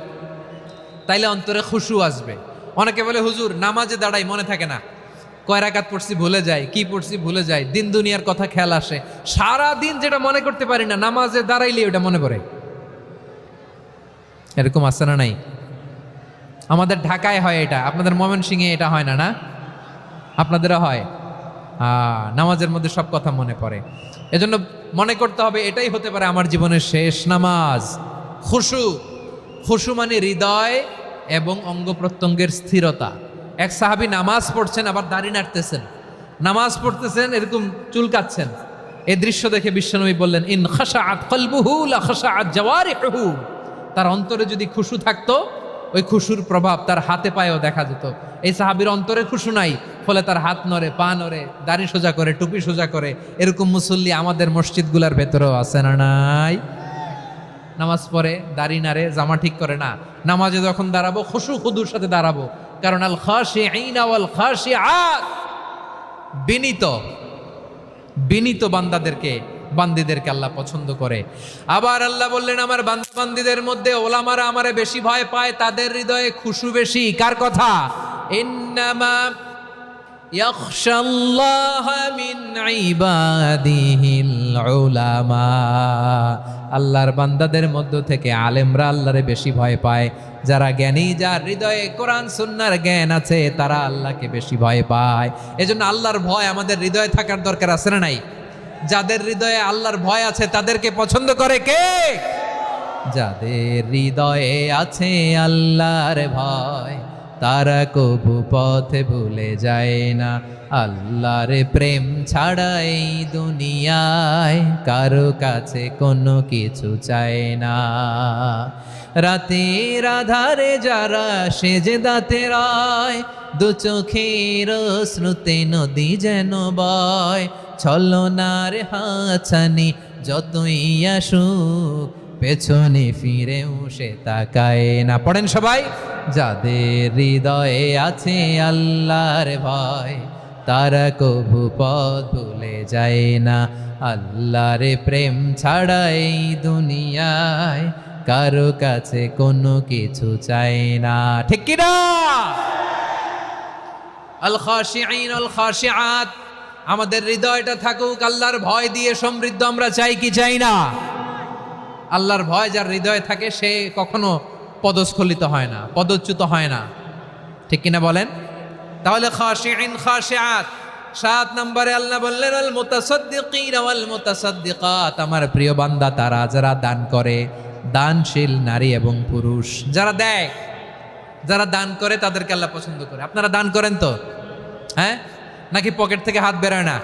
তাইলে অন্তরে খুশু আসবে। অনেকে বলে হুজুর নামাজে দাঁড়াই মনে থাকে না, কয় রাকাত পড়ছি ভুলে যাই, কি পড়ছি ভুলে যাই, দিন দুনিয়ার কথা খেয়াল আসে, সারা দিন যেটা মনে করতে পারি না নামাজে দাঁড়াইলে ওটা মনে পড়ে। এরকম আছে না নাই? আমাদের ঢাকায় হয় এটা, আপনাদের ময়মনসিংহে এটা হয় না? না আপনাদেরও হয়? নামাজের মধ্যে সব কথা মনে পড়ে। এজন্য মনে করতে হবে এটাই হতে পারে আমার জীবনের শেষ নামাজ। খুশু, খুশু মানে হৃদয় এবং অঙ্গ প্রত্যঙ্গের স্থিরতা। এক সাহাবী নামাজ পড়ছেন আবার দাড়ি নাড়তেছেন, নামাজ পড়তেছেন এরকম চুলকাচ্ছেন। এই দৃশ্য দেখে বিশ্বনবী বললেন ইন খাশাআত কলবুহু লা খাশাআত জাওয়ারিহু। তার অন্তরে যদি খুশু থাকতো ওই খুশুর প্রভাব তার হাতে পায়েও দেখা যেত। এই সাহাবীর অন্তরে খুশু নাই, ফলে তার হাত নড়ে, পা নড়ে, দাড়ি সোজা করে, টুপি সোজা করে। এরকম মুসল্লি আমাদের মসজিদগুলোর ভেতরেও আছে না নাই? নামাজ পড়ে, দাড়ি নাড়ে, জামা ঠিক করে না। নামাজে যখন দাঁড়াবো খুশু খুদুর সাথে দাঁড়াবো, কারণ আল খাশিঈন ওয়াল খাশিআত, বিনীত, বিনীত বান্দিদেরকে আল্লাহ পছন্দ করে। আবার আল্লাহ বললেন আমার বান্দিদের মধ্যে ওলামারা আমারে বেশি ভয় পায়, তাদের হৃদয়ে খুশু বেশি। কার কথা? ইন্নামা ইয়াখশাল্লাহ মিন ইবাদিহিল উলামা। আল্লাহর বান্দাদের মধ্য থেকে আলেমরা আল্লাহরে বেশি ভয় পায়। যারা জ্ঞানী, যার হৃদয়ে কোরআন সুন্নাহর জ্ঞান আছে, তারা আল্লাহকে বেশি ভয় পায়। এজন্য আল্লাহর ভয় আমাদের হৃদয়ে থাকার দরকার আছে না নাই? যাদের হৃদয়ে আল্লাহর ভয় আছে তাদেরকে পছন্দ করে কে? যাদের হৃদয়ে আছে আল্লাহর ভয়, তারা কবু পথে ভুলে যায় না। আল্লাহর প্রেম ছাড়া এই দুনিয়ায় কারো কাছে কোনো কিছু চায় না। রাতের আধারে যারা সেজদাতে রয়, দু চোখের শ্রুতে নদী যেন বয়। ছলনার হাতছানি যতই আসুক, পেছনে ফিরেও সে তাকায় না। পড়েন সবাই। যাদের হৃদয়ে আছে আল্লাহর ভয়, তারা কবু পথ ভুলে যায় না। আল্লাহর প্রেম ছাড়া এই দুনিয়ায় কারো কাছে কোনো কিছু চায় না। ঠিক কি না? আল খাশিঈন আল খাশিআত, আমাদের হৃদয়টা থাকুক আল্লাহর ভয় দিয়ে সমৃদ্ধ। আমরা চাই কি চাই না? আল্লাহর ভয় যার হৃদয়ে থাকে সে কখনো পদস্খলিত হয় না, পদচ্যুত হয় না। ঠিক কিনা বলেন? তাহলে খাশিঈন খাশিআত। 7 নম্বরে আল্লাহ বললেন আল মুতাসাদ্দিকিন ওয়াল মুতাসাদ্দিকাত, আমার প্রিয় বান্দা তারা যারা দান করে, দানশীল নারী এবং পুরুষ যারা দেয়, যারা দান করে তাদেরকে আল্লাহ পছন্দ করে। আপনারা দান করেন তো? হ্যাঁ, নাকি পকেট থেকে হাত বেরোয় না?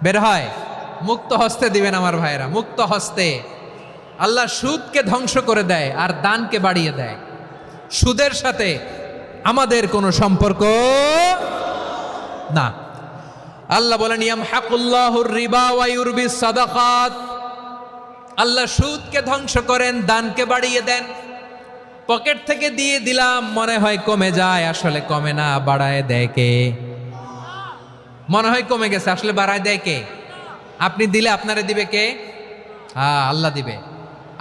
বের হয়। মুক্ত হস্তে দিবেন আমার ভাইয়েরা, মুক্ত হস্তে। আল্লাহ সুদকে ধ্বংস করে দেয় আর দানকে বাড়িয়ে দেয়। সুদের সাথে আমাদের কোনো সম্পর্ক না। আল্লাহ বলেন ইয়ামহাকুল্লাহুর রিবা ওয়া ইউরবিস সাদাকাত। আল্লাহ সুদকে ধ্বংস করেন, দানকে বাড়িয়ে দেন। পকেট থেকে দিয়ে দিলাম মনে হয় কমে যায়, আসলে কমে না, বাড়ায় দেয় কে? মনে হয় কমে গেছে, আসলে বাড়ায় দেয় কে? আপনি দিলে আপনারে দিবে কে? আল্লাহ দিবে।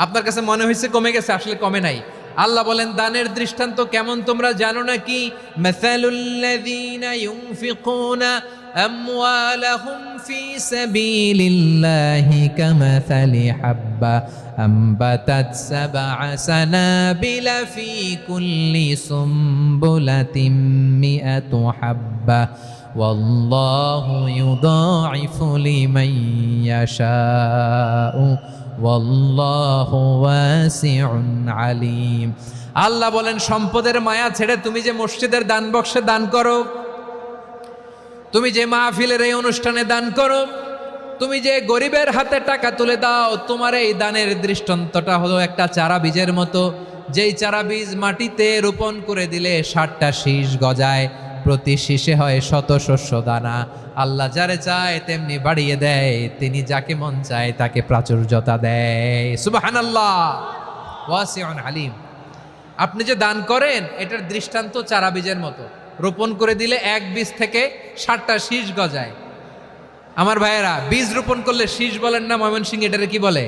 আপনার কাছে মনে হয়েছে কমে গেছে, আসলে কমে নাই। আল্লাহ বলেন দানের দৃষ্টান্ত কেমন তোমরা জানো নাকি? মাসালুল্লাযীনা ইউনফিকুনা أموالهم في سبيل الله كمثل حبة أنبتت 7 سنابل في كل سنبلة 100 حبة والله يضاعف لمن يشاء والله واسع عليم। আল্লাহ বলেন সম্পদের মায়া ছেড়ে তুমি যে মসজিদের দান বক্সে দান করো, তুমি যে মাহফিলের এই অনুষ্ঠানে দান করো, তুমি যে গরিবের হাতে টাকা তুলে দাও, তোমার এই দানের দৃষ্টান্তটা হলো একটা চারা বীজের মতো, যেই চারা বীজ মাটিতে রোপণ করে দিলে 60টা শীষ গজায়, প্রতি শীষে হয় 100 শস্য দানা। আল্লাহ যারে চায় তেমনি বাড়িয়ে দেয়, তিনি যাকে মন চায় তাকে প্রাচুর্যতা দেয়। সুবহানাল্লাহ, ওয়াসিউন আলিম। আপনি যে দান করেন এটার দৃষ্টান্ত চারা বীজের মতো, রোপণ করে দিলে এক বীজ থেকে 60টা শীষ গজায়। আমার ভাইয়েরা, বীজ রোপণ করলে শীষ বলেন না ময়মনসিংহ, এটারে কি বলে?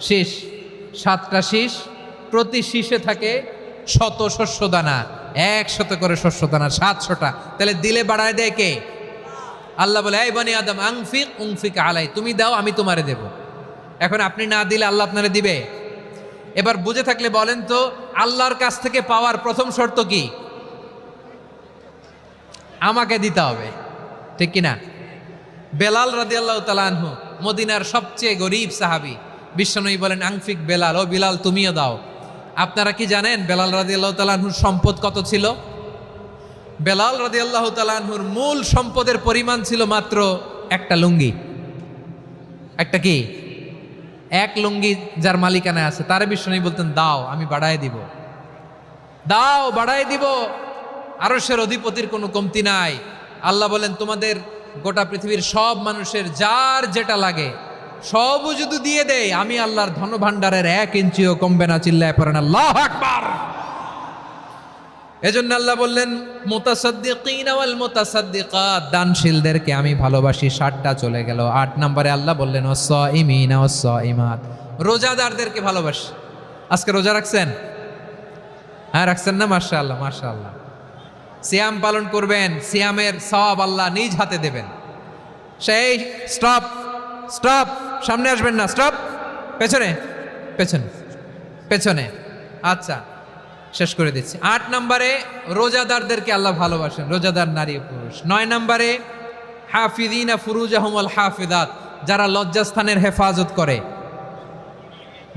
শীষ। 7টা শীষ, প্রতি শীষে থাকে 100 শস্য দানা, 100 করে শস্য দানা, 700টা। তাহলে দিলে বাড়ায় দেয় কে? আল্লাহ বলে, এই বনি আদম আনফিক উনফিক আলাই, তুমি দাও আমি তোমারে দেব। এখন আপনি না দিলে আল্লাহ আপনারে দিবে? এবার বুঝে থাকলে বলেন তো, আল্লাহর কাছ থেকে পাওয়ার প্রথম শর্ত কি? আমাকে দিতে হবে, ঠিক কিনা? বেলাল রাদিয়াল্লাহু তাআলা আনহু, মদিনার সবচেয়ে গরিব সাহাবী, বিশ্বনবী বলেন আনফিক বেলাল, ও বিলাল তুমিও দাও। আপনারা কি জানেন বেলাল রাদিয়াল্লাহু তাআলা আনহুর সম্পদ কত ছিল? বেলাল রাদিয়াল্লাহু তাআলা আনহুর মূল সম্পদের পরিমাণ ছিল মাত্র একটা লুঙ্গি। একটা কি? এক লুঙ্গি যার মালিকানা আছে, তারে বিশ্বনবী বলতেন দাও আমি বাড়ায় দিব, দাও বাড়ায় দিব। আরশের অধিপতির কোনো কমতি নাই। আল্লাহ বলেন তোমাদের গোটা পৃথিবীর সব মানুষের যার যেটা লাগে সবও যদি দিয়ে দেয়, আমি আল্লাহর ধন ভাণ্ডারের 1 ইঞ্চিও কমবে না। চিল্লায় পড়েন আল্লাহু আকবার। এজন্য আল্লাহ বললেন মুতাসাদ্দিকিনা ওয়াল মুতাসাদ্দিকাত, দানশীলদেরকে আমি ভালোবাসি। 60টা চলে গেল। 8 নম্বরে আল্লাহ বললেন ওয়াস-সাইমিনা ওয়াস-সাইমাত, রোজাদারদেরকে ভালোবাসি। আজকে রোজা রাখছেন? হ্যাঁ রাখছেন না? মাশাআল্লাহ মাশাআল্লাহ। সিয়াম পালন করবেন, সিয়ামের সওয়াব আল্লাহ নিজ হাতে দেবেন। সেই স্টপ স্টপ, সামনে আসবেন না, স্টপ, পেছনে পেছনে পেছনে। আচ্ছা শেষ করে দিচ্ছি। 8 নম্বরে রোজাদারদেরকে আল্লাহ ভালোবাসেন, রোজাদার নারী ও পুরুষ। 9 নম্বরে হাফিযিনা ফুরুজাহুম ওয়াল হাফিযাত, যারা লজ্জাস্থানের হেফাজত করে,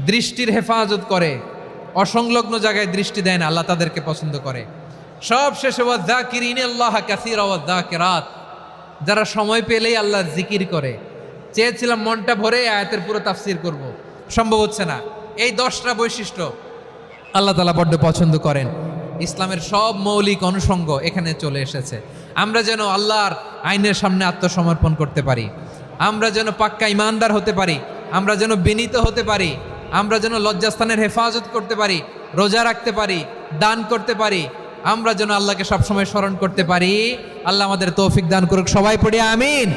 দৃষ্টির হেফাজত করে, অসংলগ্ন জায়গায় দৃষ্টি দেয় না, আল্লাহ তাদেরকে পছন্দ করে। সব শেষে ওয়াযাকিরিনাল্লাহ কাসীরা ওয়াযাকিরাত, যারা সময় পেলেই আল্লাহর জিকির করে। চেয়েছিলাম মনটা ভরে আয়াতের পুরো তাফসীর করব, সম্ভব হচ্ছে না। এই 10টা বৈশিষ্ট্য আল্লাহ তাআলা বড্ড পছন্দ করেন। ইসলামের সব মৌলিক অনুষঙ্গ এখানে চলে এসেছে। আমরা যেন আল্লাহর আইনের সামনে আত্মসমর্পণ করতে পারি, আমরা যেন পাক্কা ইমানদার হতে পারি, আমরা যেন বিনীত হতে পারি, আমরা যেন লজ্জাস্থানের হেফাজত করতে পারি, রোজা রাখতে পারি, দান করতে পারি, আমরা যেন আল্লাহকে সবসময় স্মরণ করতে পারি। আল্লাহ আমাদের তৌফিক দান করুক। সবাই পড়ি আমিন।